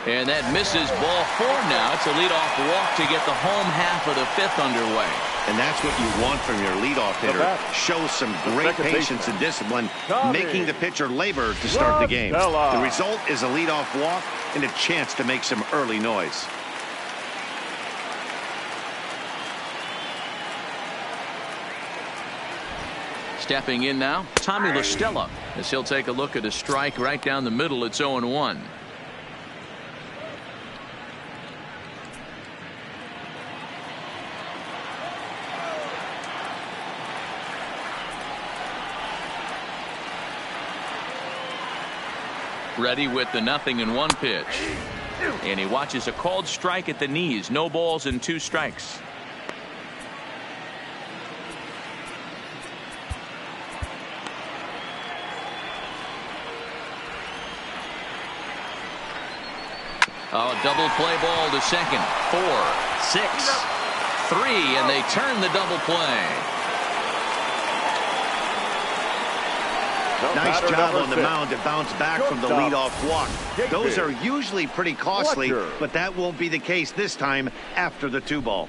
And that misses, ball 4 now. It's a leadoff walk to get the home half of the 5th underway. And that's what you want from your leadoff hitter. Show some great patience and discipline, making the pitcher labor to start the game. The result is a leadoff walk and a chance to make some early noise. Stepping in now, Tommy La Stella, as he'll take a look at a strike right down the middle. It's 0-1. Ready with the 0-1 pitch. And he watches a called strike at the knees. No balls and 2 strikes. Oh, double play ball to second. 4, 6, 3, and they turn the double play. Nice job on the mound to bounce back from the leadoff walk. Those are usually pretty costly, but that won't be the case this time after the 2-ball.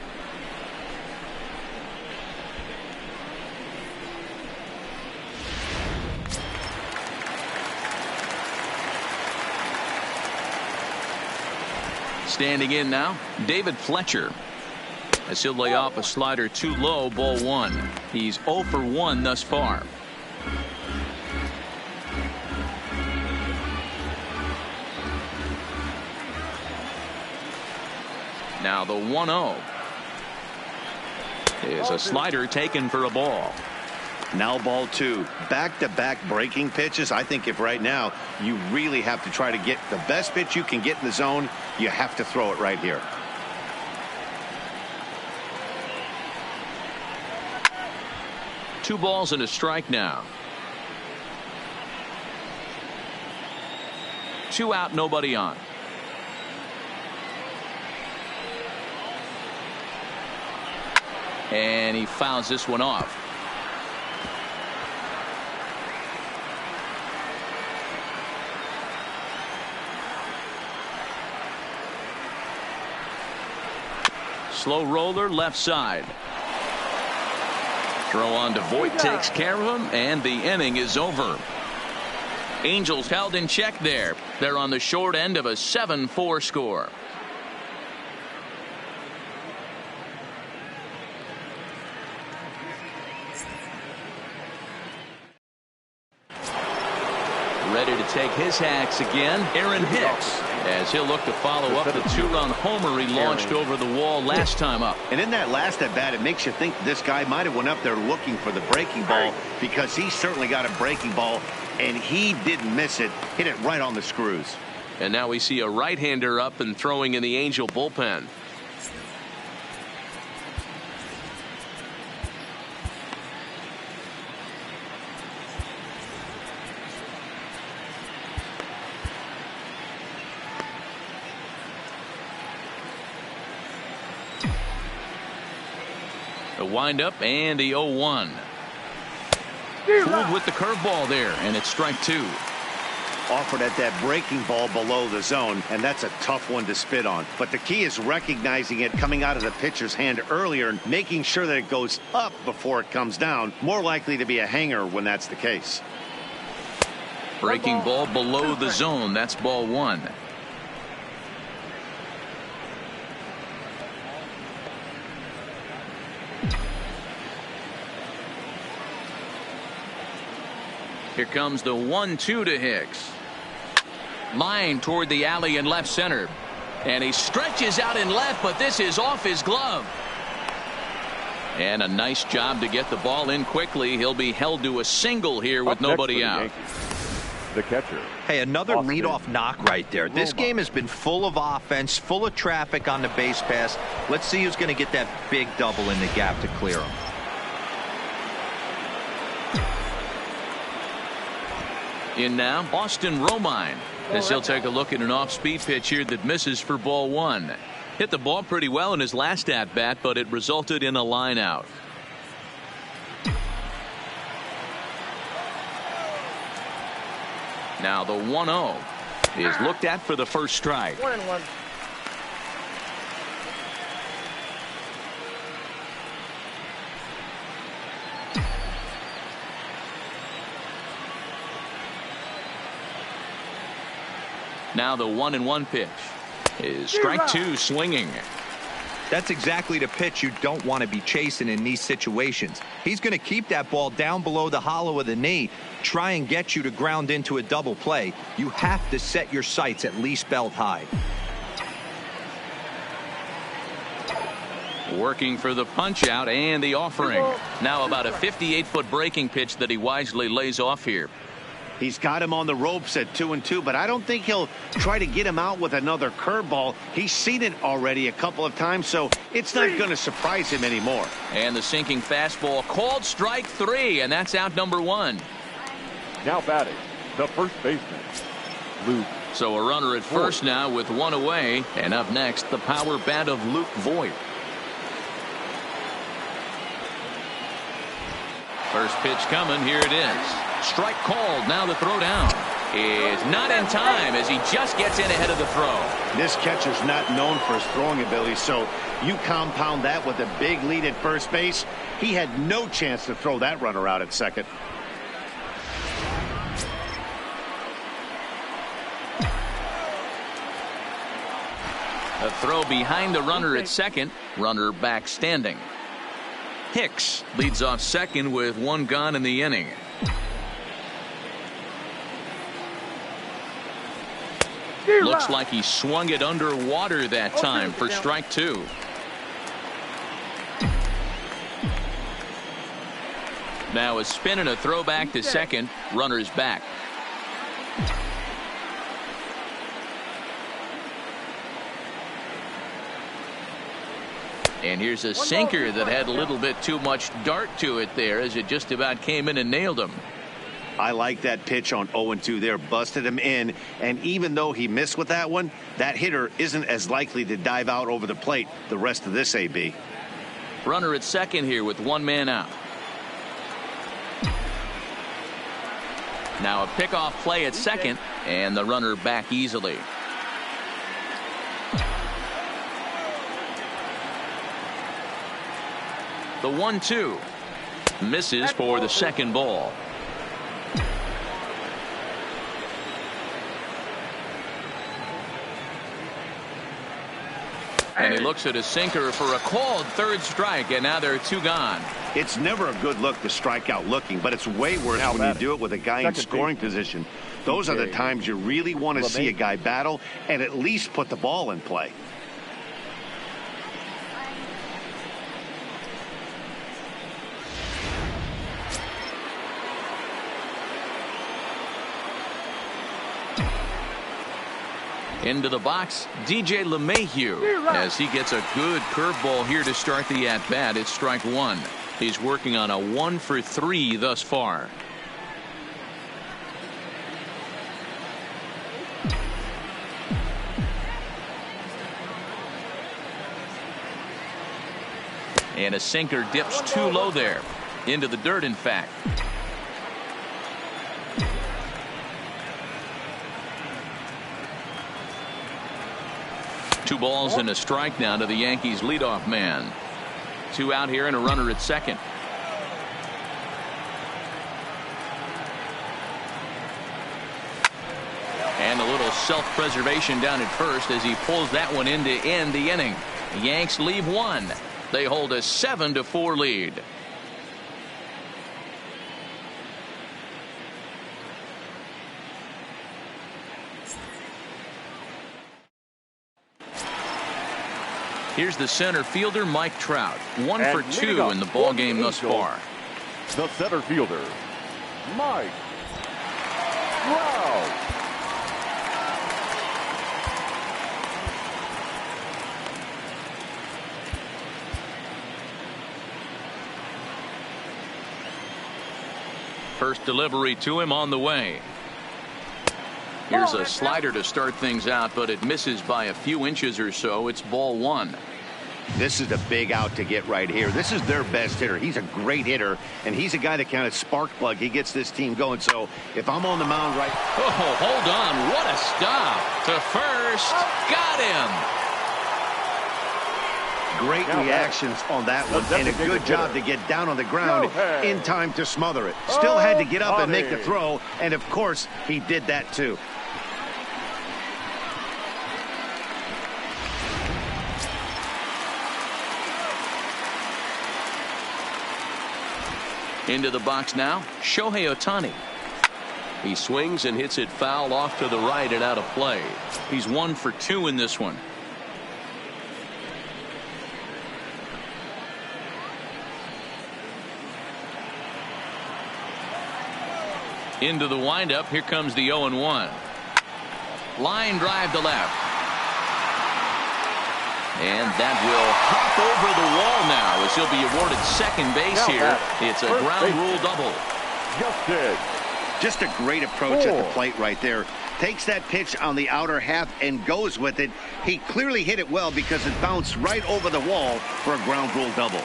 Standing in now, David Fletcher, as he'll lay off a slider too low, ball 1. He's 0 for 1 thus far. Now the 1-0 is a slider taken for a ball. Now ball 2. Back-to-back breaking pitches. I think if right now you really have to try to get the best pitch you can get in the zone, you have to throw it right here. Two balls and a strike now. 2 out, nobody on. And he fouls this one off. Slow roller left side. Throw on to Voit takes care of him, and the inning is over. Angels held in check there. They're on the short end of a 7-4 score. Ready to take his hacks again, Aaron Hicks, as he'll look to follow up the 2-run homer he launched over the wall last time up. And in that last at bat, it makes you think this guy might have went up there looking for the breaking ball, because he certainly got a breaking ball and he didn't miss it. Hit it right on the screws. And now we see a right-hander up and throwing in the Angel bullpen. The windup and the 0-1. Fooled with the curveball there, and it's strike 2. Offered at that breaking ball below the zone, and that's a tough one to spit on. But the key is recognizing it coming out of the pitcher's hand earlier and making sure that it goes up before it comes down. More likely to be a hanger when that's the case. Breaking ball below the zone. That's ball 1. Here comes the 1-2 to Hicks. Line toward the alley in left center. And he stretches out in left, but this is off his glove. And a nice job to get the ball in quickly. He'll be held to a single here with nobody out. The catcher. Hey, another leadoff knock right there. This game has been full of offense, full of traffic on the base pass. Let's see who's going to get that big double in the gap to clear him. In now, Austin Romine, as he'll take a look at an off-speed pitch here that misses for ball one. Hit the ball pretty well in his last at-bat, but it resulted in a line out. Now the 1-0 is looked at for the first strike. 1-1. Now the 1-1 pitch is strike two, swinging. That's exactly the pitch you don't want to be chasing in these situations. He's going to keep that ball down below the hollow of the knee, try and get you to ground into a double play. You have to set your sights at least belt high. Working for the punch out and the offering. Now about a 58-foot breaking pitch that he wisely lays off here. He's got him on the ropes at 2-2, but I don't think he'll try to get him out with another curveball. He's seen it already a couple of times, so it's not going to surprise him anymore. And the sinking fastball called strike three, and that's out number one. Now batting, the first baseman, Luke. So a runner at first now with one away, and up next the power bat of Luke Voigt. First pitch coming, here it is. Strike called. Now the throw down is not in time as he just gets in ahead of the throw. This catcher's not known for his throwing ability, so you compound that with a big lead at first base. He had no chance to throw that runner out at second. A throw behind the runner at second. Runner back standing. Hicks leads off second with one gone in the inning. Looks like he swung it underwater that time for strike two. Now a spin and a throw back to second. Runner's back. And here's a sinker that had a little bit too much dart to it there as it just about came in and nailed him. I like that pitch on 0-2 there. Busted him in, and even though he missed with that one, that hitter isn't as likely to dive out over the plate the rest of this AB. Runner at second here with one man out. Now a pickoff play at second, and the runner back easily. The 1-2 misses for the second ball. And he looks at a sinker for a called third strike, and now there are two gone. It's never a good look to strike out looking, but it's way worse when you do it with a guy in scoring position. Those are the times you really want to see a guy battle and at least put the ball in play. Into the box, DJ LeMahieu, as he gets a good curveball here to start the at-bat. It's strike one. He's working on a 1-for-3 thus far. And a sinker dips too low there. Into the dirt, in fact. Two balls and a strike now to the Yankees leadoff man. Two out here and a runner at second. And a little self-preservation down at first as he pulls that one in to end the inning. The Yanks leave one. They hold a 7-4 lead. Here's the center fielder, Mike Trout. 1 for 2 in the ball game thus far. The center fielder, Mike Trout. First delivery to him on the way. Here's a slider to start things out, but it misses by a few inches or so. It's ball one. This is a big out to get right here. This is their best hitter. He's a great hitter, and he's a guy that kind of spark plug. He gets this team going. So if I'm on the mound right. Oh, hold on. What a stop. To first. Got him. Great reactions on that one, and a good job to get down on the ground in time to smother it. Still had to get up and make the throw, and of course, he did that too. Into the box now, Shohei Ohtani. He swings and hits it foul off to the right and out of play. He's 1 for 2 in this one. Into the windup. Here comes the 0-1. Line drive to left. And that will hop over the wall now as he'll be awarded second base here. It's a ground rule double. Just a great approach at the plate right there. Takes that pitch on the outer half and goes with it. He clearly hit it well because it bounced right over the wall for a ground rule double.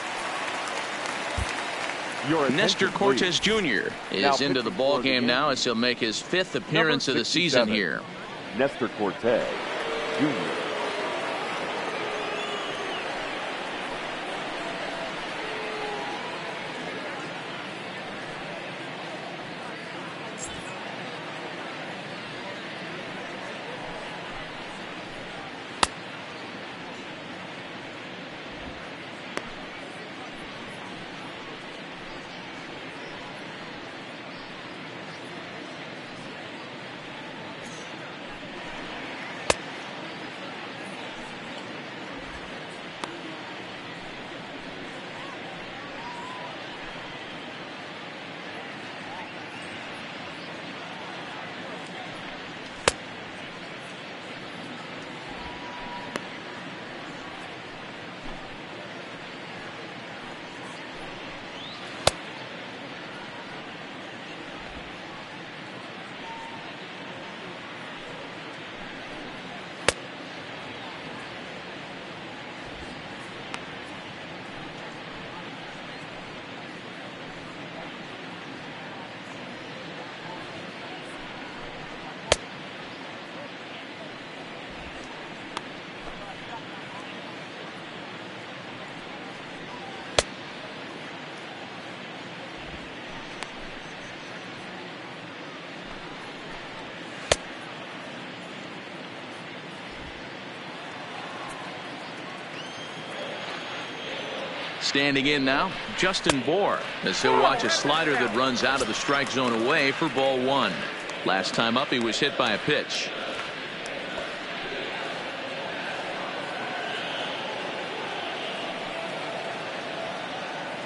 Nestor Cortes Jr. is into the ball game now as he'll make his 5th appearance of the season here. Nestor Cortes Jr. Standing in now, Justin Bour, as he'll watch a slider that runs out of the strike zone away for ball one. Last time up, he was hit by a pitch.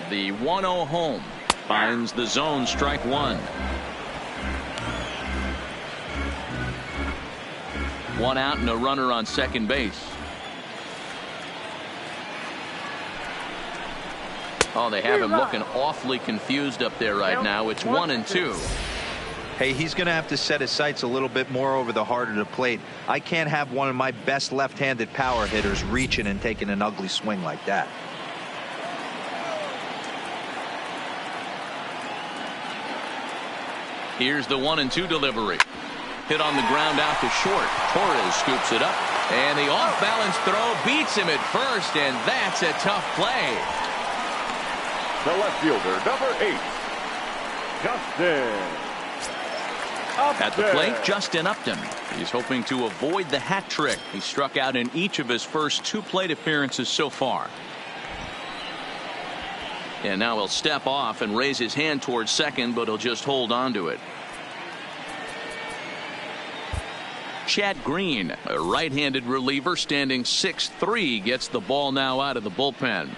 The 1-0 home finds the zone, strike one. 1 out and a runner on second base. Oh, they have him looking awfully confused up there right now. It's 1-2. Hey, he's going to have to set his sights a little bit more over the heart of the plate. I can't have one of my best left-handed power hitters reaching and taking an ugly swing like that. Here's the 1-2 delivery. Hit on the ground out to short. Torres scoops it up. And the off-balance throw beats him at first, and that's a tough play. The left fielder, number 8, Justin Upton. At the plate, Justin Upton. He's hoping to avoid the hat trick. He struck out in each of his first 2 plate appearances so far. And now he'll step off and raise his hand towards second, but he'll just hold on to it. Chad Green, a right-handed reliever standing 6'3", gets the ball now out of the bullpen.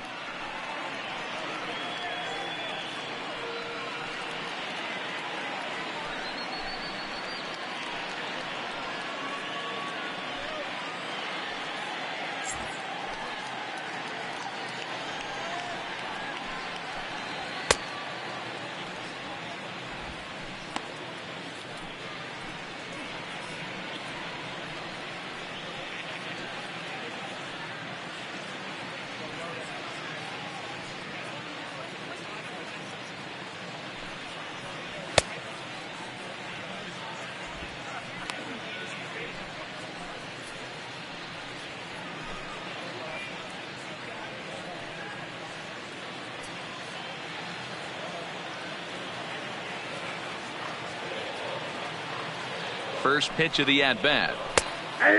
First pitch of the at-bat.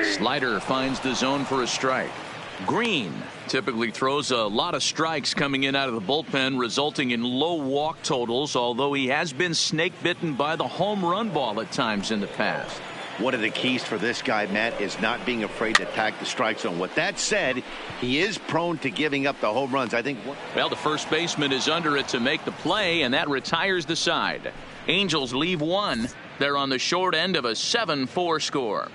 Slider finds the zone for a strike. Green typically throws a lot of strikes coming in out of the bullpen, resulting in low walk totals, although he has been snake bitten by the home run ball at times in the past. One of the keys for this guy, Matt, is not being afraid to attack the strike zone. With that said, he is prone to giving up the home runs. I think. Well, the first baseman is under it to make the play, and that retires the side. Angels leave one. They're on the short end of a 7-4 score.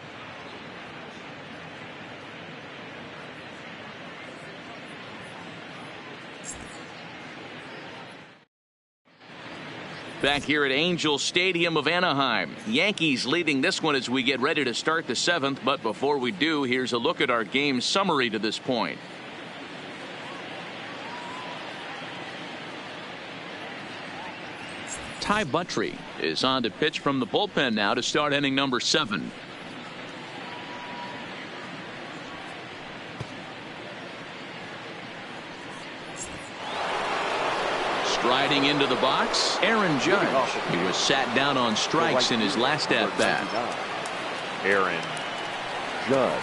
Back here at Angel Stadium of Anaheim. Yankees leading this one as we get ready to start the 7th. But before we do, here's a look at our game summary to this point. Ty Buttrey is on to pitch from the bullpen now to start inning number 7. Striding into the box, Aaron Judge. He was sat down on strikes in his last at-bat. Aaron Judge.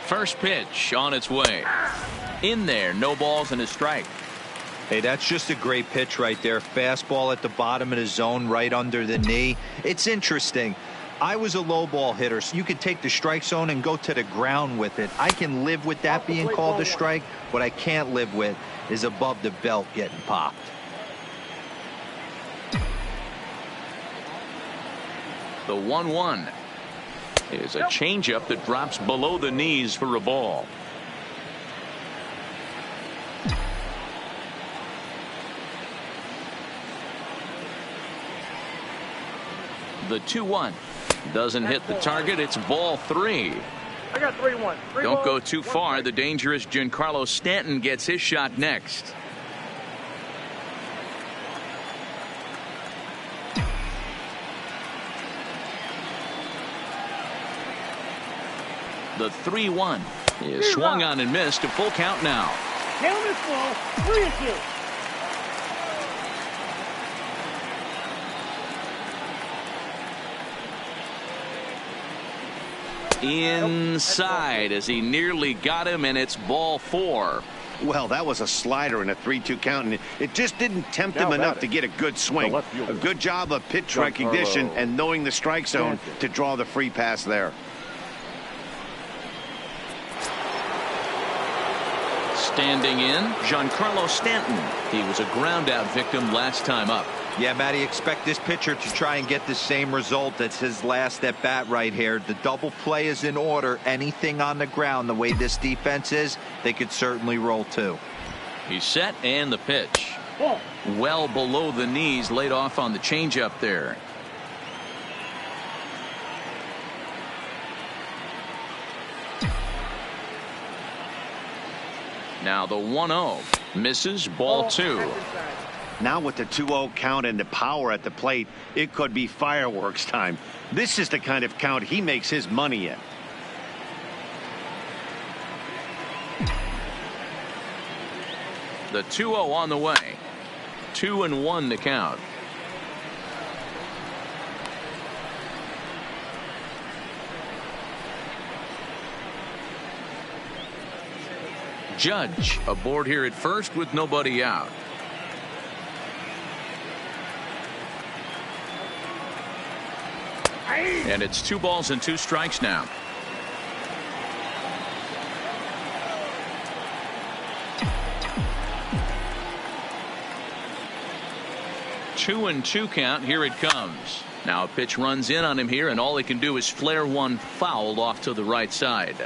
First pitch on its way. In there, no balls and a strike. Hey, that's just a great pitch right there. Fastball at the bottom of the zone, right under the knee. It's interesting. I was a low ball hitter, so you could take the strike zone and go to the ground with it. I can live with that being called a strike. What I can't live with is above the belt getting popped. The 1-1 is a changeup that drops below the knees for a ball. The 2-1 doesn't hit the target. It's ball 3. I got 3-1. Don't go too far. The dangerous Giancarlo Stanton gets his shot next. The 3-1 is swung on and missed. A full count now. Count is full. 3-2. Inside as he nearly got him, and it's ball 4. Well, that was a slider in a 3-2 count, and it just didn't tempt him enough to get a good swing. A good job of pitch recognition and knowing the strike zone to draw the free pass there. Standing in, Giancarlo Stanton. He was a ground out victim last time up. Yeah, Matty, expect this pitcher to try and get the same result. That's his last at bat right here. The double play is in order. Anything on the ground, the way this defense is, they could certainly roll too. He's set, and the pitch. Well below the knees, laid off on the changeup there. Now the 1-0 misses, ball 2. Now with the 2-0 count and the power at the plate, it could be fireworks time. This is the kind of count he makes his money in. The 2-0 on the way. 2-1 to count. Judge aboard here at first with nobody out. And it's 2 balls and 2 strikes now. Two and 2 count. Here it comes. Now a pitch runs in on him here, and all he can do is flare one foul off to the right side.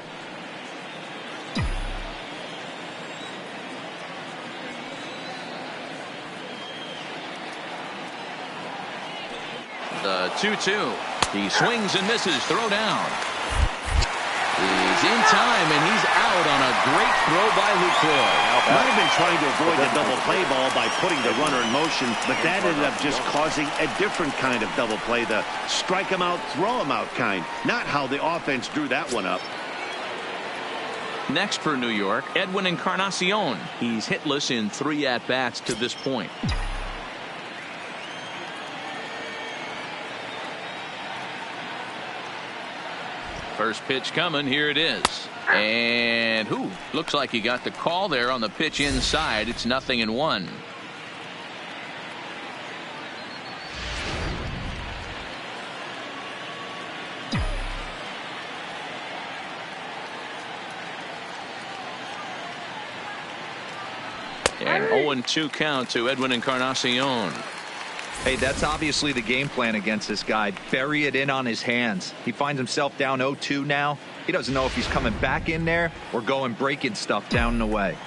The 2-2. He swings and misses. Throw down. He's in time, and he's out on a great throw by Lucroy. Might have been trying to avoid the double play ball by putting the runner in motion, but that ended up just causing a different kind of double play, the strike him out, throw him out kind. Not how the offense drew that one up. Next for New York, Edwin Encarnacion. He's hitless in 3 at-bats to this point. First pitch coming. Here it is. And looks like he got the call there on the pitch inside. It's 0-1. And 0-2 count to Edwin Encarnacion. Hey, that's obviously the game plan against this guy. Bury it in on his hands. He finds himself down 0-2 now. He doesn't know if he's coming back in there or going breaking stuff down and away.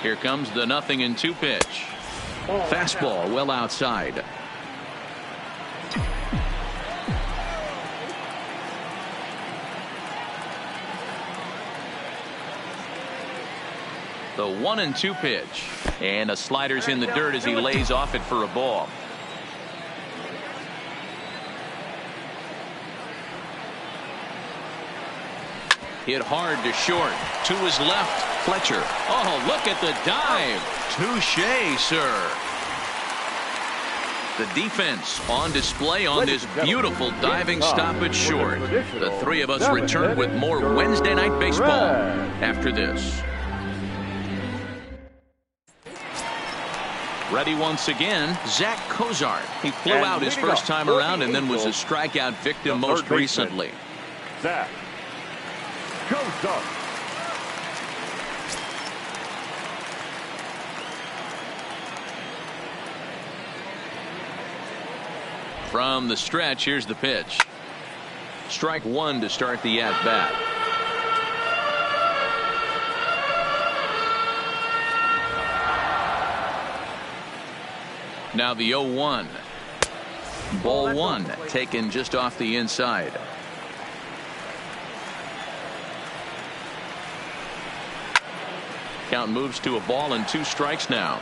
Here comes the 0-2 pitch. Fastball well outside. The 1-2 pitch, and a slider's in the dirt as he lays off it for a ball. Hit hard to short. To his left, Fletcher. Oh, look at the dive. Touché, sir. The defense on display on this beautiful diving stop at short. The three of us return with more Wednesday Night Baseball after this. Ready once again, Zach Cozart. He flew out his first time around and then was a strikeout victim most recently. Zach Cozart. From the stretch, here's the pitch. Strike one to start the at-bat. Now the 0-1. Ball one taken just off the inside. Count moves to a ball and 2 strikes now.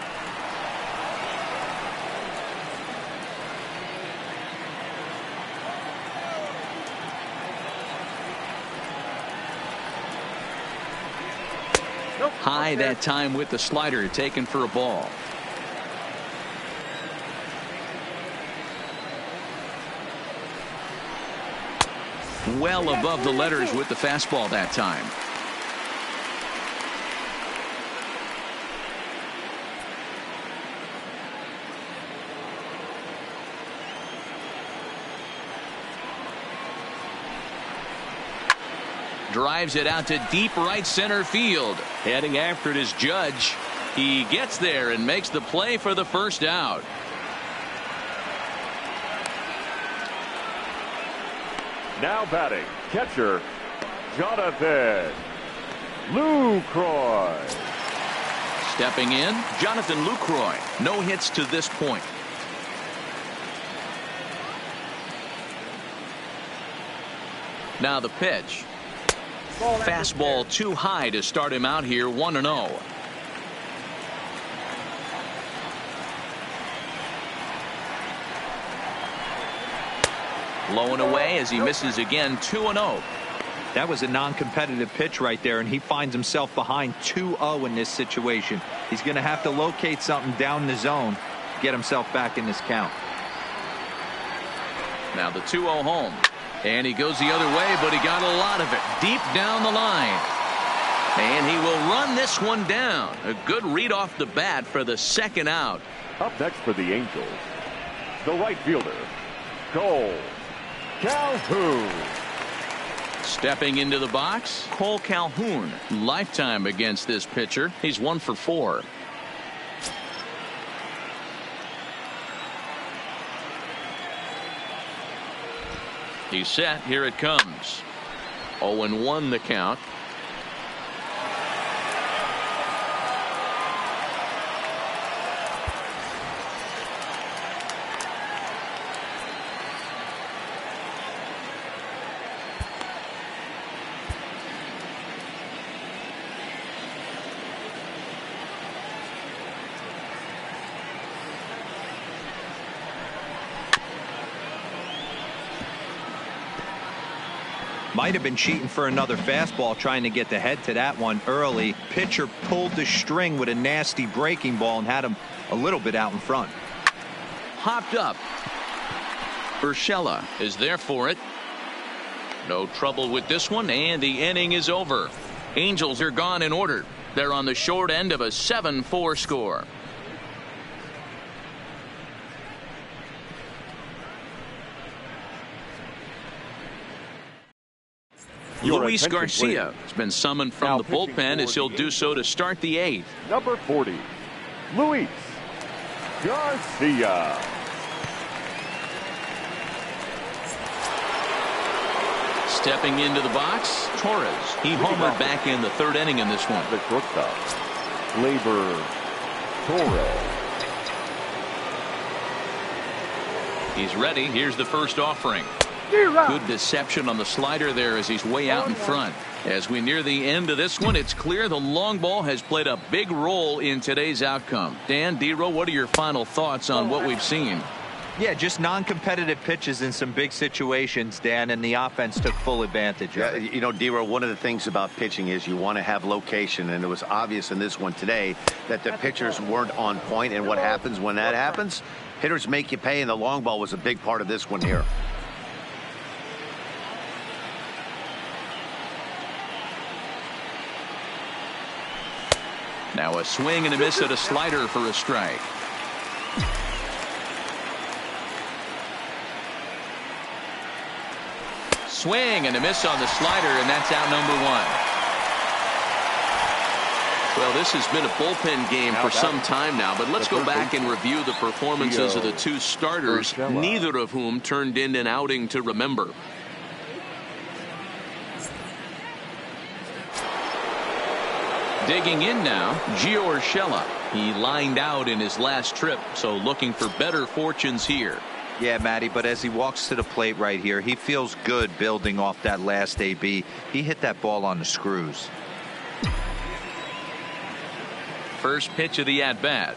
High that time with the slider taken for a ball. Well above the letters with the fastball that time. Drives it out to deep right center field. Heading after it is Judge. He gets there and makes the play for the first out. Now batting, catcher, Jonathan Lucroy. Stepping in, Jonathan Lucroy. No hits to this point. Now the pitch. Fastball too high to start him out here, 1-0. Low and away as he misses again, 2-0. That was a non-competitive pitch right there, and he finds himself behind 2-0 in this situation. He's going to have to locate something down the zone to get himself back in this count. Now the 2-0 home. And he goes the other way, but he got a lot of it deep down the line. And he will run this one down. A good read off the bat for the second out. Up next for the Angels, the right fielder, Cole Calhoun. Stepping into the box, Cole Calhoun. Lifetime against this pitcher. He's 1 for 4. He's set. Here it comes. 0-1 the count. Might have been cheating for another fastball, trying to get the head to that one early. Pitcher pulled the string with a nasty breaking ball and had him a little bit out in front. Hopped up. Urshela is there for it. No trouble with this one, and the inning is over. Angels are gone in order. They're on the short end of a 7-4 score. Luis Garcia has been summoned from the bullpen as he'll do so to start the 8th. Number 40, Luis Garcia. Stepping into the box, Torres. He homered back in the 3rd inning in this one. The shortstop, Gleyber Torres. He's ready. Here's the first offering. Good deception on the slider there as he's way out in front. As we near the end of this one, it's clear the long ball has played a big role in today's outcome. Dan, Dero, what are your final thoughts on what we've seen? Yeah, just non-competitive pitches in some big situations, Dan, and the offense took full advantage of it. You know, Dero, one of the things about pitching is you want to have location, and it was obvious in this one today that the pitchers weren't on point, and what happens when that happens? Hitters make you pay, and the long ball was a big part of this one here. Now a swing and a miss at a slider for a strike. Swing and a miss on the slider, and that's out number 1. Well, this has been a bullpen game for some time now, but let's go back and review the performances of the 2 starters, neither of whom turned in an outing to remember. Digging in now, Gio Urshela. He lined out in his last trip, so looking for better fortunes here. Yeah, Matty, but as he walks to the plate right here, he feels good building off that last AB. He hit that ball on the screws. First pitch of the at-bat.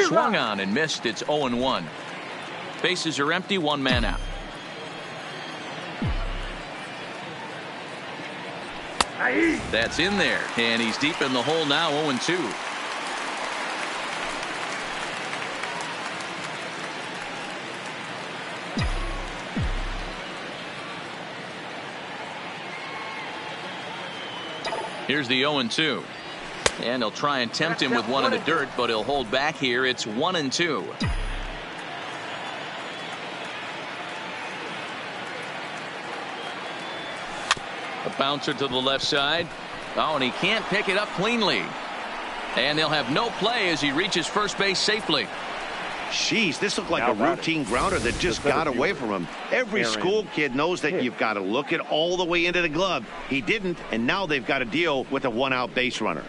Swung on and missed. It's 0-1. Bases are empty, 1 man out. That's in there, and he's deep in the hole now, 0-2. Here's the 0-2. And he'll try and tempt him with one in the dirt, but he'll hold back here. It's 1-2. A bouncer to the left side. Oh, and he can't pick it up cleanly. And they'll have no play as he reaches first base safely. Jeez, this looked like a routine grounder that just got away from him. Every school kid knows that you've got to look it all the way into the glove. He didn't, and now they've got to deal with a 1-out base runner.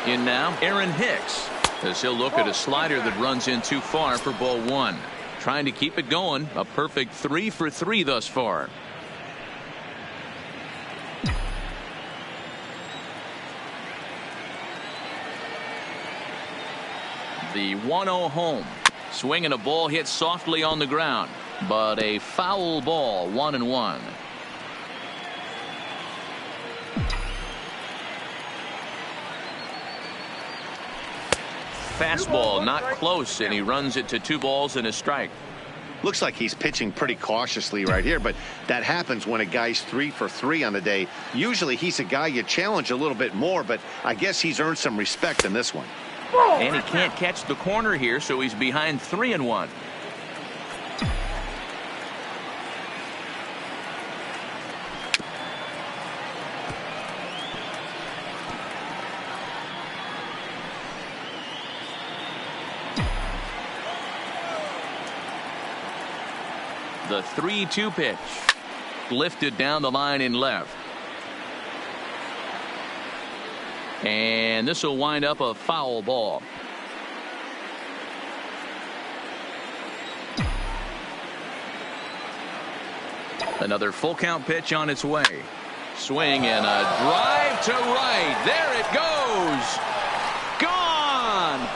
In now, Aaron Hicks, as he'll look at a slider that runs in too far for ball 1. Trying to keep it going. A perfect 3 for 3 thus far. The 1-0 home. Swing and a ball hit softly on the ground, but a foul ball, 1-1. Fastball not close, and he runs it to 2 balls and a strike. Looks like he's pitching pretty cautiously right here, but that happens when a guy's 3 for 3 on the day. Usually he's a guy you challenge a little bit more, but I guess he's earned some respect in this one. And he can't catch the corner here, so he's behind 3-1. The 3-2 pitch. Lifted down the line in left. And this will wind up a foul ball. Another full count pitch on its way. Swing and a drive out to right. There it goes. Gone.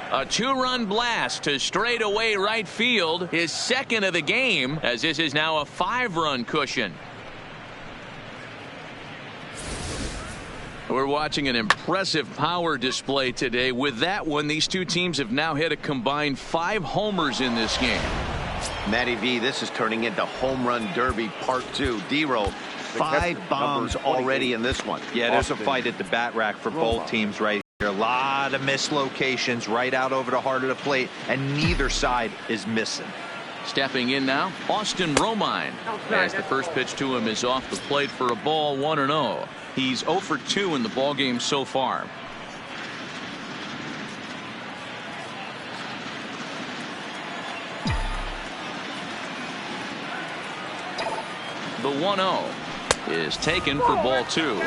A two-run blast to straightaway right field, his second of the game, as this is now a 5-run cushion. We're watching an impressive power display today. With that one, these two teams have now hit a combined 5 homers in this game. Matty V, this is turning into home run derby part 2. D-Row, 5 bombs already in this one. Yeah, there's a fight at the bat rack for both teams right here. A lot of mislocations right out over the heart of the plate, and neither side is missing. Stepping in now, Austin Romine, as the first pitch to him is off the plate for a ball, 1-0. He's 0 for 2 in the ballgame so far. The 1-0 is taken for ball 2.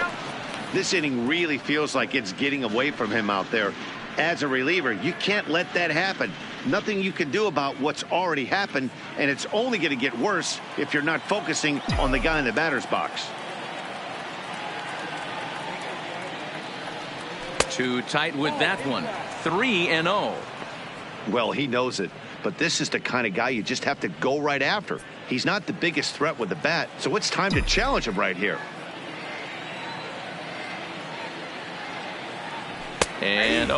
This inning really feels like it's getting away from him out there. As a reliever, you can't let that happen. Nothing you can do about what's already happened, and it's only going to get worse if you're not focusing on the guy in the batter's box. Too tight with that one. 3-0. Well, he knows it, but this is the kind of guy you just have to go right after. He's not the biggest threat with the bat, so it's time to challenge him right here. And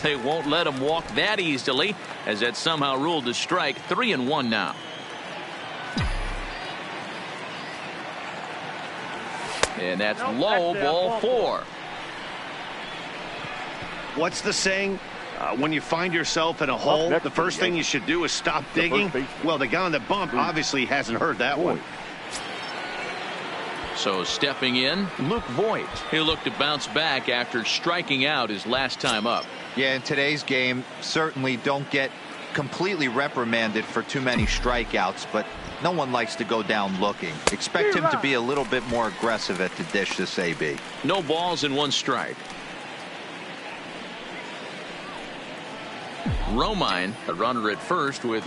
they won't let him walk that easily, as that somehow ruled a strike. 3-1 now. And that's low, ball 4. What's the saying? When you find yourself in a hole, the first thing you should do is stop digging. Well, the guy on the bump obviously hasn't heard that one. So stepping in, Luke Voigt. He'll look to bounce back after striking out his last time up. Yeah, in today's game, certainly don't get completely reprimanded for too many strikeouts, but no one likes to go down looking. Expect him to be a little bit more aggressive at the dish this AB. No balls and 1 strike. Romine, a runner at first with.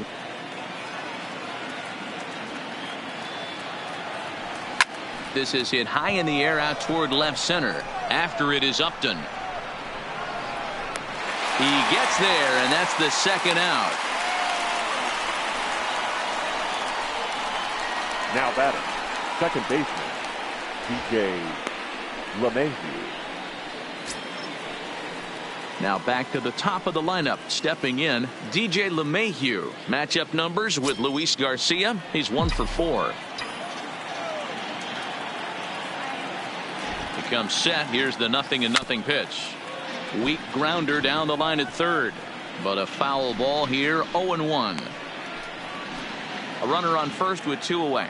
This is hit high in the air out toward left center. After it is Upton. He gets there, and that's the second out. Now batter, second baseman, DJ LeMahieu. Now back to the top of the lineup. Stepping in, DJ LeMahieu. Matchup numbers with Luis Garcia. He's 1 for 4. He comes set. Here's the 0-0 pitch. Weak grounder down the line at third. But a foul ball here, 0-1. A runner on first with 2 away.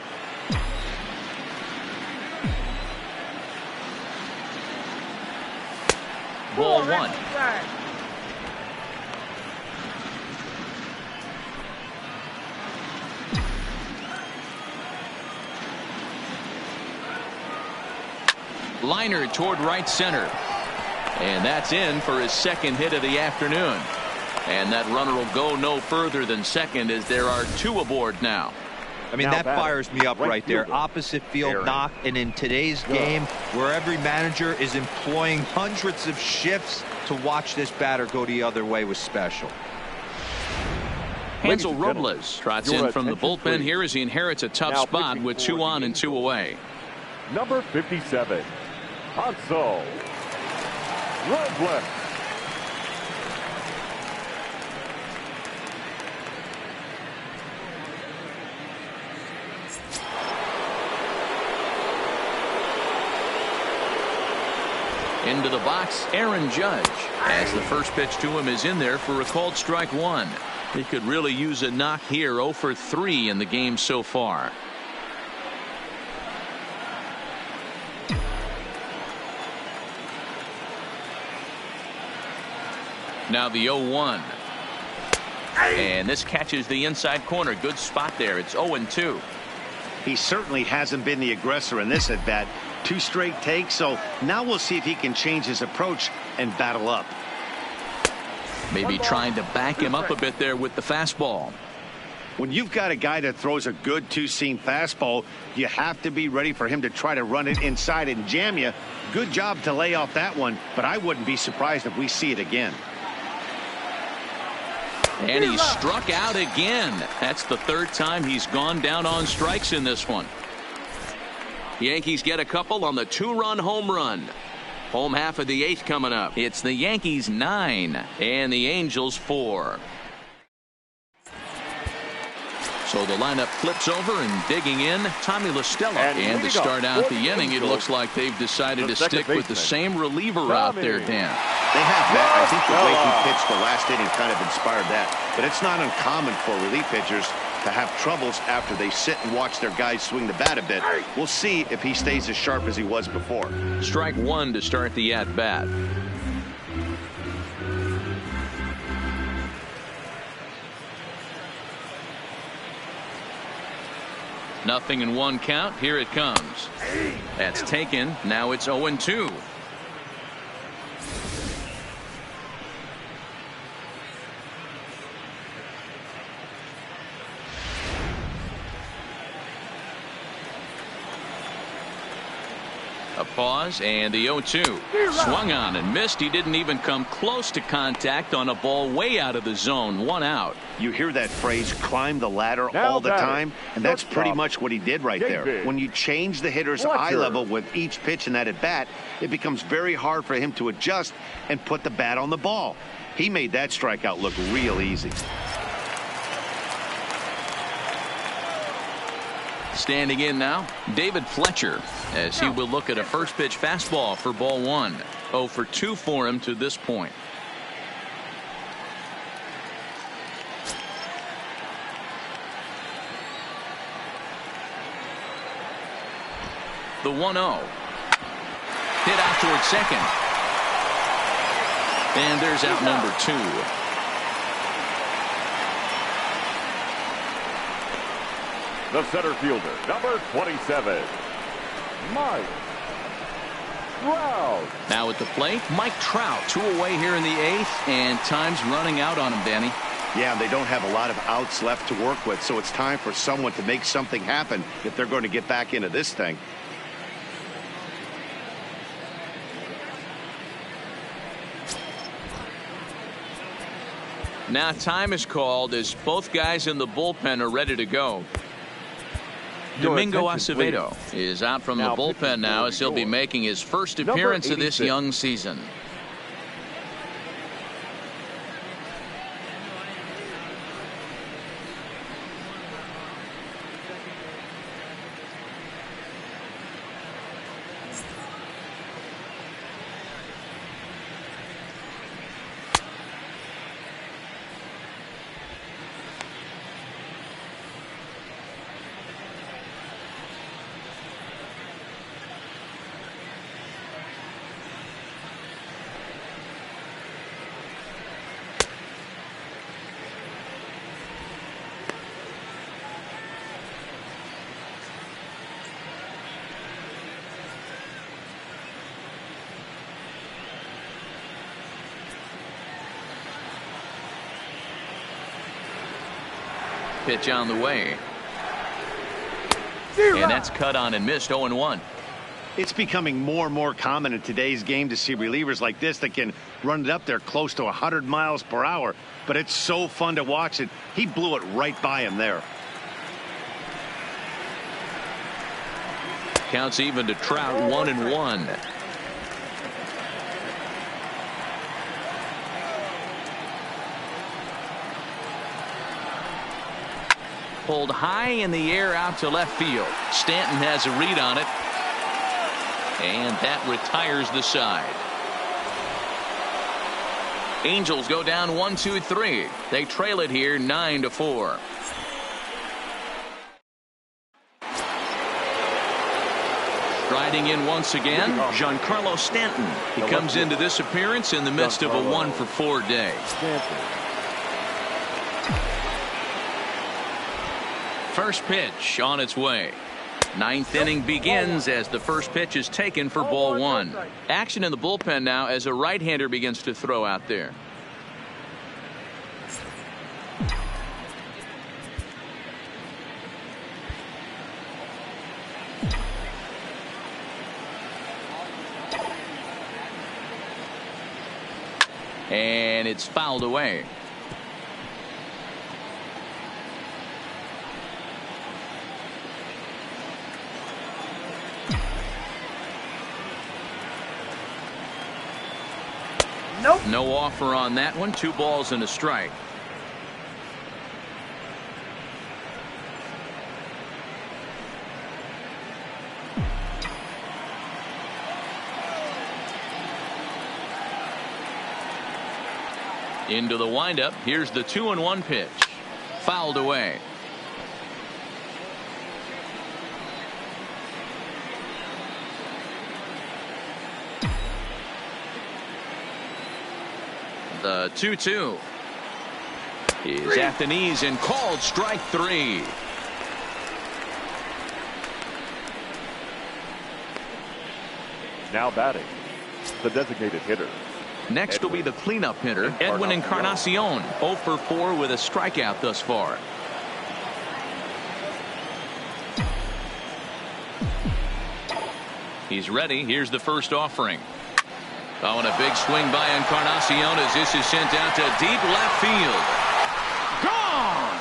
Ball 1. Liner toward right center. And that's in for his second hit of the afternoon. And that runner will go no further than second, as there are 2 aboard now. I mean, that fires me up right there. Opposite field knock. And in today's game, where every manager is employing hundreds of shifts to watch this batter go the other way, was special. Hansel Robles trots in from the bullpen here as he inherits a tough spot with 2 on and 2 away. Number 57, Hansel Robles. Into the box, Aaron Judge, as the first pitch to him is in there for a called strike 1. He could really use a knock here. 0 for 3 in the game so far. Now the 0-1. And this catches the inside corner. Good spot there. It's 0-2. He certainly hasn't been the aggressor in this at bat. 2 straight takes, so now we'll see if he can change his approach and battle up. Maybe trying to back him up a bit there with the fastball. When you've got a guy that throws a good two-seam fastball, you have to be ready for him to try to run it inside and jam you. Good job to lay off that one, but I wouldn't be surprised if we see it again. And he struck out again. That's the third time he's gone down on strikes in this one. Yankees get a couple on the two-run home run. Home half of the eighth coming up. It's the Yankees 9 and the Angels 4. So the lineup flips over and digging in, Tommy La Stella. And to start out the inning, it looks like they've decided to stick with the same reliever out there, Dan. They have, Matt. I think the way he pitched the last inning kind of inspired that. But it's not uncommon for relief pitchers to have troubles after they sit and watch their guys swing the bat a bit. We'll see if he stays as sharp as he was before. Strike one to start the at-bat. Nothing in one count. Here it comes. That's taken. Now it's 0-2. A pause and the 0-2. Swung on and missed. He didn't even come close to contact on a ball way out of the zone. 1 out. You hear that phrase, climb the ladder, all the time, and that's pretty much what he did right there. When you change the hitter's eye level with each pitch in that at bat, it becomes very hard for him to adjust and put the bat on the ball. He made that strikeout look real easy. Standing in now, David Fletcher, as he will look at a first pitch fastball for ball 1. 0 for 2 for him to this point. The 1-0. Hit out towards second. And there's out number 2. The center fielder, number 27, Mike Trout. Now at the plate, Mike Trout, 2 away here in the 8th, and time's running out on him, Danny. Yeah, they don't have a lot of outs left to work with, so it's time for someone to make something happen if they're going to get back into this thing. Now time is called as both guys in the bullpen are ready to go. Domingo Acevedo is out from the bullpen now as he'll be making his first appearance of this young season. Pitch on the way. And that's cut on and missed. 0-1. It's becoming more and more common in today's game to see relievers like this that can run it up there close to 100 miles per hour. But it's so fun to watch it. He blew it right by him there. Counts even to Trout. 1-1. Pulled high in the air out to left field. Stanton has a read on it. And that retires the side. Angels go down 1-2-3. They trail it here 9-4. Striding in once again, Giancarlo Stanton. He comes into this appearance in the midst of a 1-for-4 day. First pitch on its way. Ninth inning begins as the first pitch is taken for ball 1. Action in the bullpen now as a right-hander begins to throw out there. And it's fouled away. Nope. No offer on that one. 2 balls and a strike. Into the windup. Here's the 2-1 pitch. Fouled away. The 2-2 is at the knees and called strike 3. Now batting, the designated hitter. Next will be the cleanup hitter, Edwin Encarnacion, 0 for 4 with a strikeout thus far. He's ready. Here's the first offering. Oh, and a big swing by Encarnacion as this is sent out to deep left field. Gone!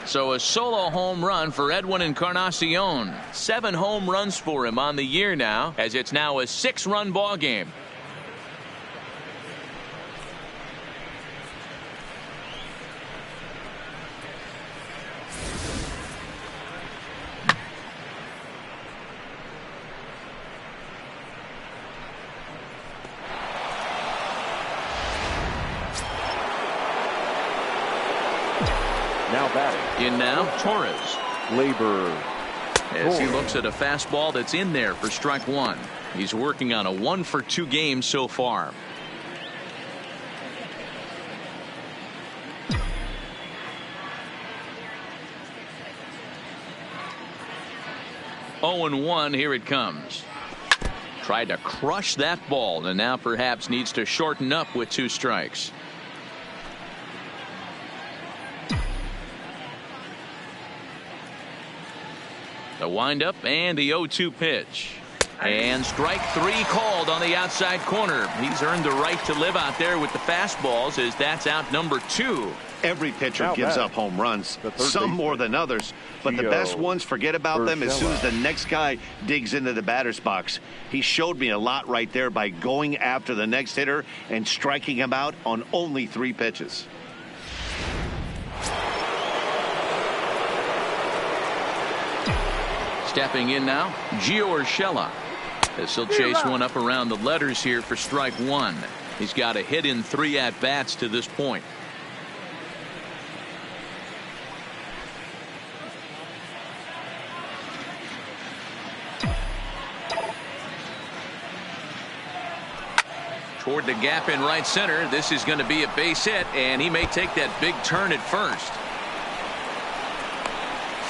So a solo home run for Edwin Encarnacion. 7 home runs for him on the year now, as it's now a 6-run ball game. Now batting. In now, Torres. Labor. As he looks at a fastball that's in there for strike 1. He's working on a 1 for 2 game so far. Oh and 1, here it comes. Tried to crush that ball and now perhaps needs to shorten up with 2 strikes. The windup and the 0-2 pitch. And strike 3 called on the outside corner. He's earned the right to live out there with the fastballs as that's out number 2. Every pitcher gives up home runs, some more than others, but the best ones forget about them as soon as the next guy digs into the batter's box. He showed me a lot right there by going after the next hitter and striking him out on only 3 pitches. Stepping in now, Gio Urshela. As he'll chase one up around the letters here for strike 1. He's got a hit in 3 at-bats to this point. Toward the gap in right center. This is going to be a base hit, and he may take that big turn at first.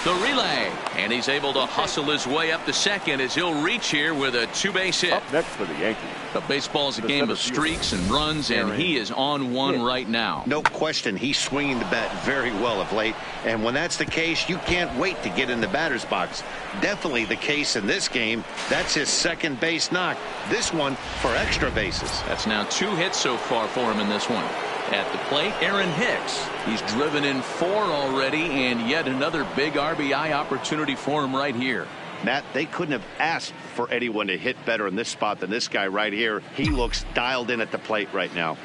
The relay, and he's able to hustle his way up to second as he'll reach here with a 2-base hit. Up next for the Yankees. The baseball is a game of streaks and runs, and he is on one right now. No question, he's swinging the bat very well of late, and when that's the case, you can't wait to get in the batter's box. Definitely the case in this game. That's his second base knock. This one for extra bases. That's now 2 hits so far for him in this one. At the plate, Aaron Hicks. He's driven in 4 already, and yet another big RBI opportunity for him right here. Matt, they couldn't have asked for anyone to hit better in this spot than this guy right here. He looks dialed in at the plate right now.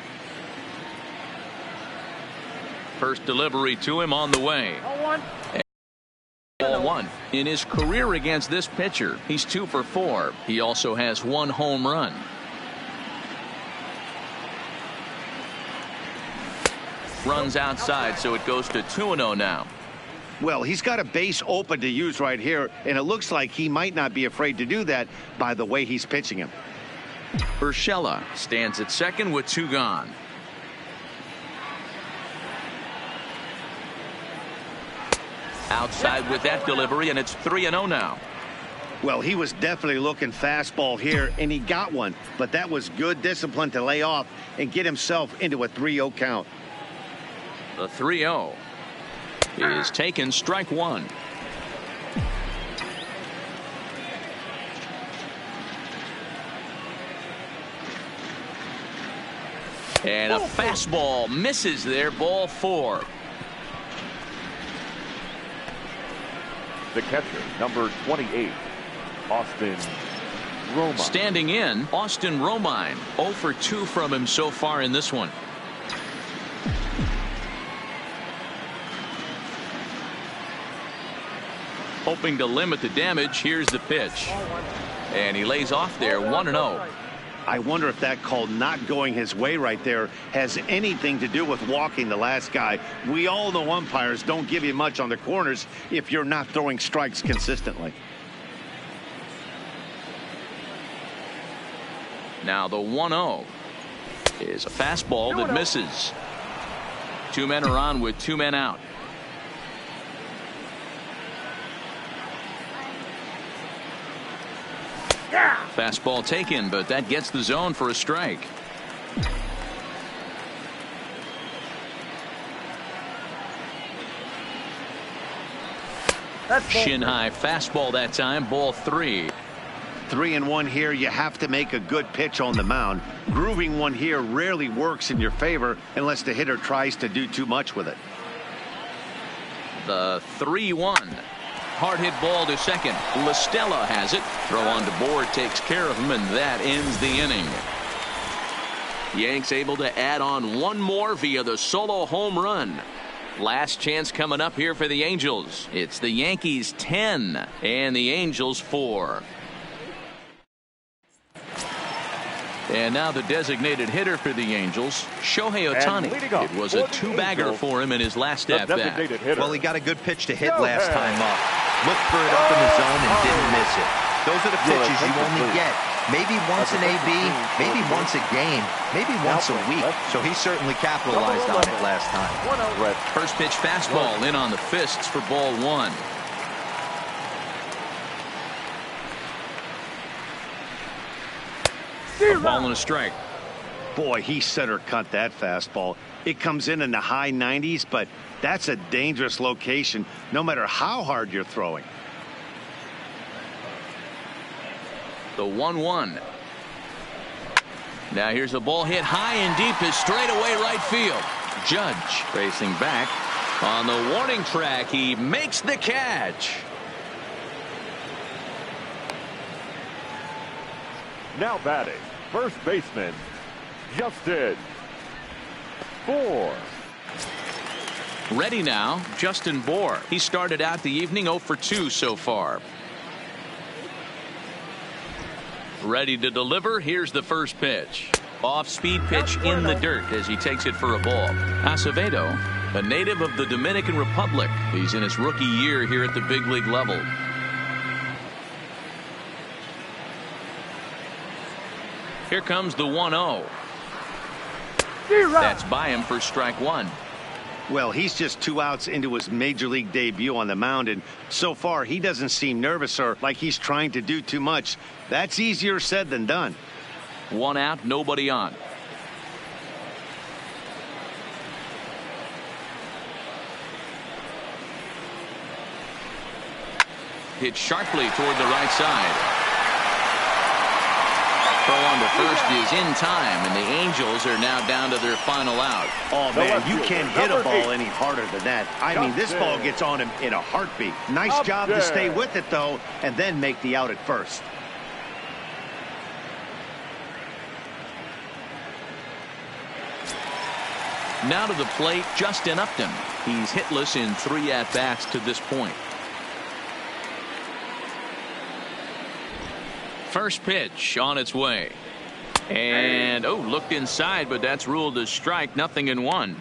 First delivery to him on the way. Ball 1. In his career against this pitcher, he's 2 for 4. He also has 1 home run. Runs outside, so it goes to 2-0 now. Well, he's got a base open to use right here, and it looks like he might not be afraid to do that by the way he's pitching him. Urshela stands at second with 2 gone. Outside with that delivery, and it's 3-0 now. Well, he was definitely looking fastball here, and he got one, but that was good discipline to lay off and get himself into a 3-0 count. The 3-0 is taken, strike 1. And a fastball misses there, ball 4. The catcher, number 28, Austin Romine. Standing in, Austin Romine. 0 for 2 from him so far in this one. Hoping to limit the damage. Here's the pitch. And he lays off there, 1-0. I wonder if that call not going his way right there has anything to do with walking the last guy. We all know umpires don't give you much on the corners if you're not throwing strikes consistently. Now the 1-0 is a fastball that misses. 2 men are on with 2 men out. Fastball taken, but that gets the zone for a strike. Shin high fastball that time, ball 3. 3-1 here. You have to make a good pitch on the mound. Grooving one here rarely works in your favor unless the hitter tries to do too much with it. The 3-1. Hard hit ball to second. LaStella has it. Throw on to board takes care of him, and that ends the inning. Yanks able to add on one more via the solo home run. Last chance coming up here for the Angels. It's the Yankees 10 and the Angels 4. And now the designated hitter for the Angels, Shohei Ohtani. It was a 2-bagger for him in his last at-bat. Well, he got a good pitch to hit last time up. Looked for it up in the zone and didn't miss it. Those are the pitches you only get maybe once in AB, maybe once a game, maybe once a week. So he certainly capitalized on it last time. First pitch fastball in on the fists for ball 1. A ball and a strike. Boy, he center cut that fastball. It comes in the high 90s, but that's a dangerous location no matter how hard you're throwing. The 1-1. Now here's a ball hit high and deep to straightaway right field. Judge racing back on the warning track. He makes the catch. Now batting, first baseman, Justin Bour. Ready now, Justin Bour. He started out the evening 0 for 2 so far. Ready to deliver. Here's the first pitch. Off-speed pitch in the dirt as he takes it for a ball. Acevedo, a native of the Dominican Republic. He's in his rookie year here at the big league level. Here comes the 1-0. That's by him for strike 1. Well, he's just 2 outs into his major league debut on the mound, and so far he doesn't seem nervous or like he's trying to do too much. That's easier said than done. 1 out, nobody on. Hit sharply toward the right side. Throw on to first is in time, and the Angels are now down to their final out. Oh, man, you can't hit a ball any harder than that. I mean, this ball gets on him in a heartbeat. Nice job to stay with it, though, and then make the out at first. Now to the plate, Justin Upton. He's hitless in 3 at-bats to this point. First pitch on its way. And, looked inside, but that's ruled a strike. 0-1.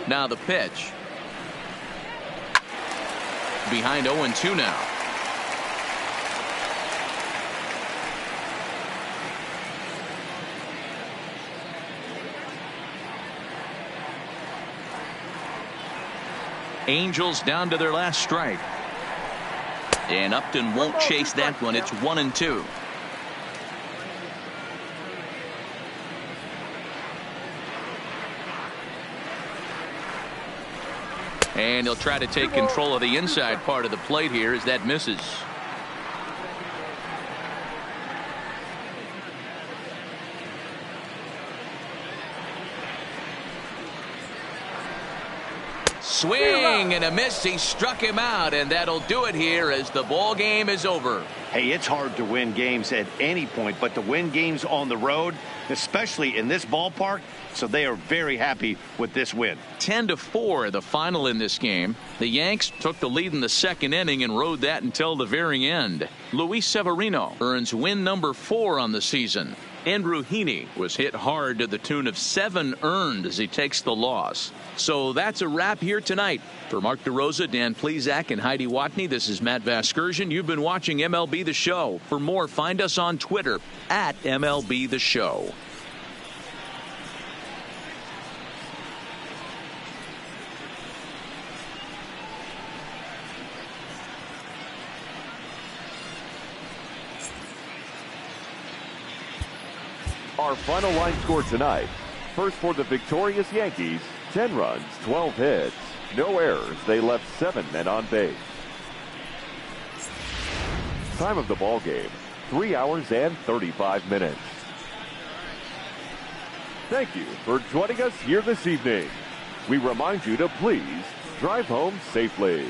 Now the pitch. Behind 0-2 now. Angels down to their last strike. And Upton won't chase that one. It's 1-2. And he'll try to take control of the inside part of the plate here as that misses. Swing and a miss. He struck him out, and that'll do it here as the ball game is over. Hey, it's hard to win games at any point, but to win games on the road, especially in this ballpark, so they are very happy with this win. 10-4 the final in this game. The Yanks took the lead in the second inning and rode that until the very end. Luis Severino earns win number 4 on the season. Andrew Heaney was hit hard to the tune of 7 earned as he takes the loss. So that's a wrap here tonight. For Mark DeRosa, Dan Plesac, and Heidi Watney, this is Matt Vasgersian. You've been watching MLB The Show. For more, find us on Twitter at MLB The Show. Our final line score tonight. First for the victorious Yankees, 10 runs, 12 hits. No errors. They left 7 men on base. Time of the ball game, 3 hours and 35 minutes. Thank you for joining us here this evening. We remind you to please drive home safely.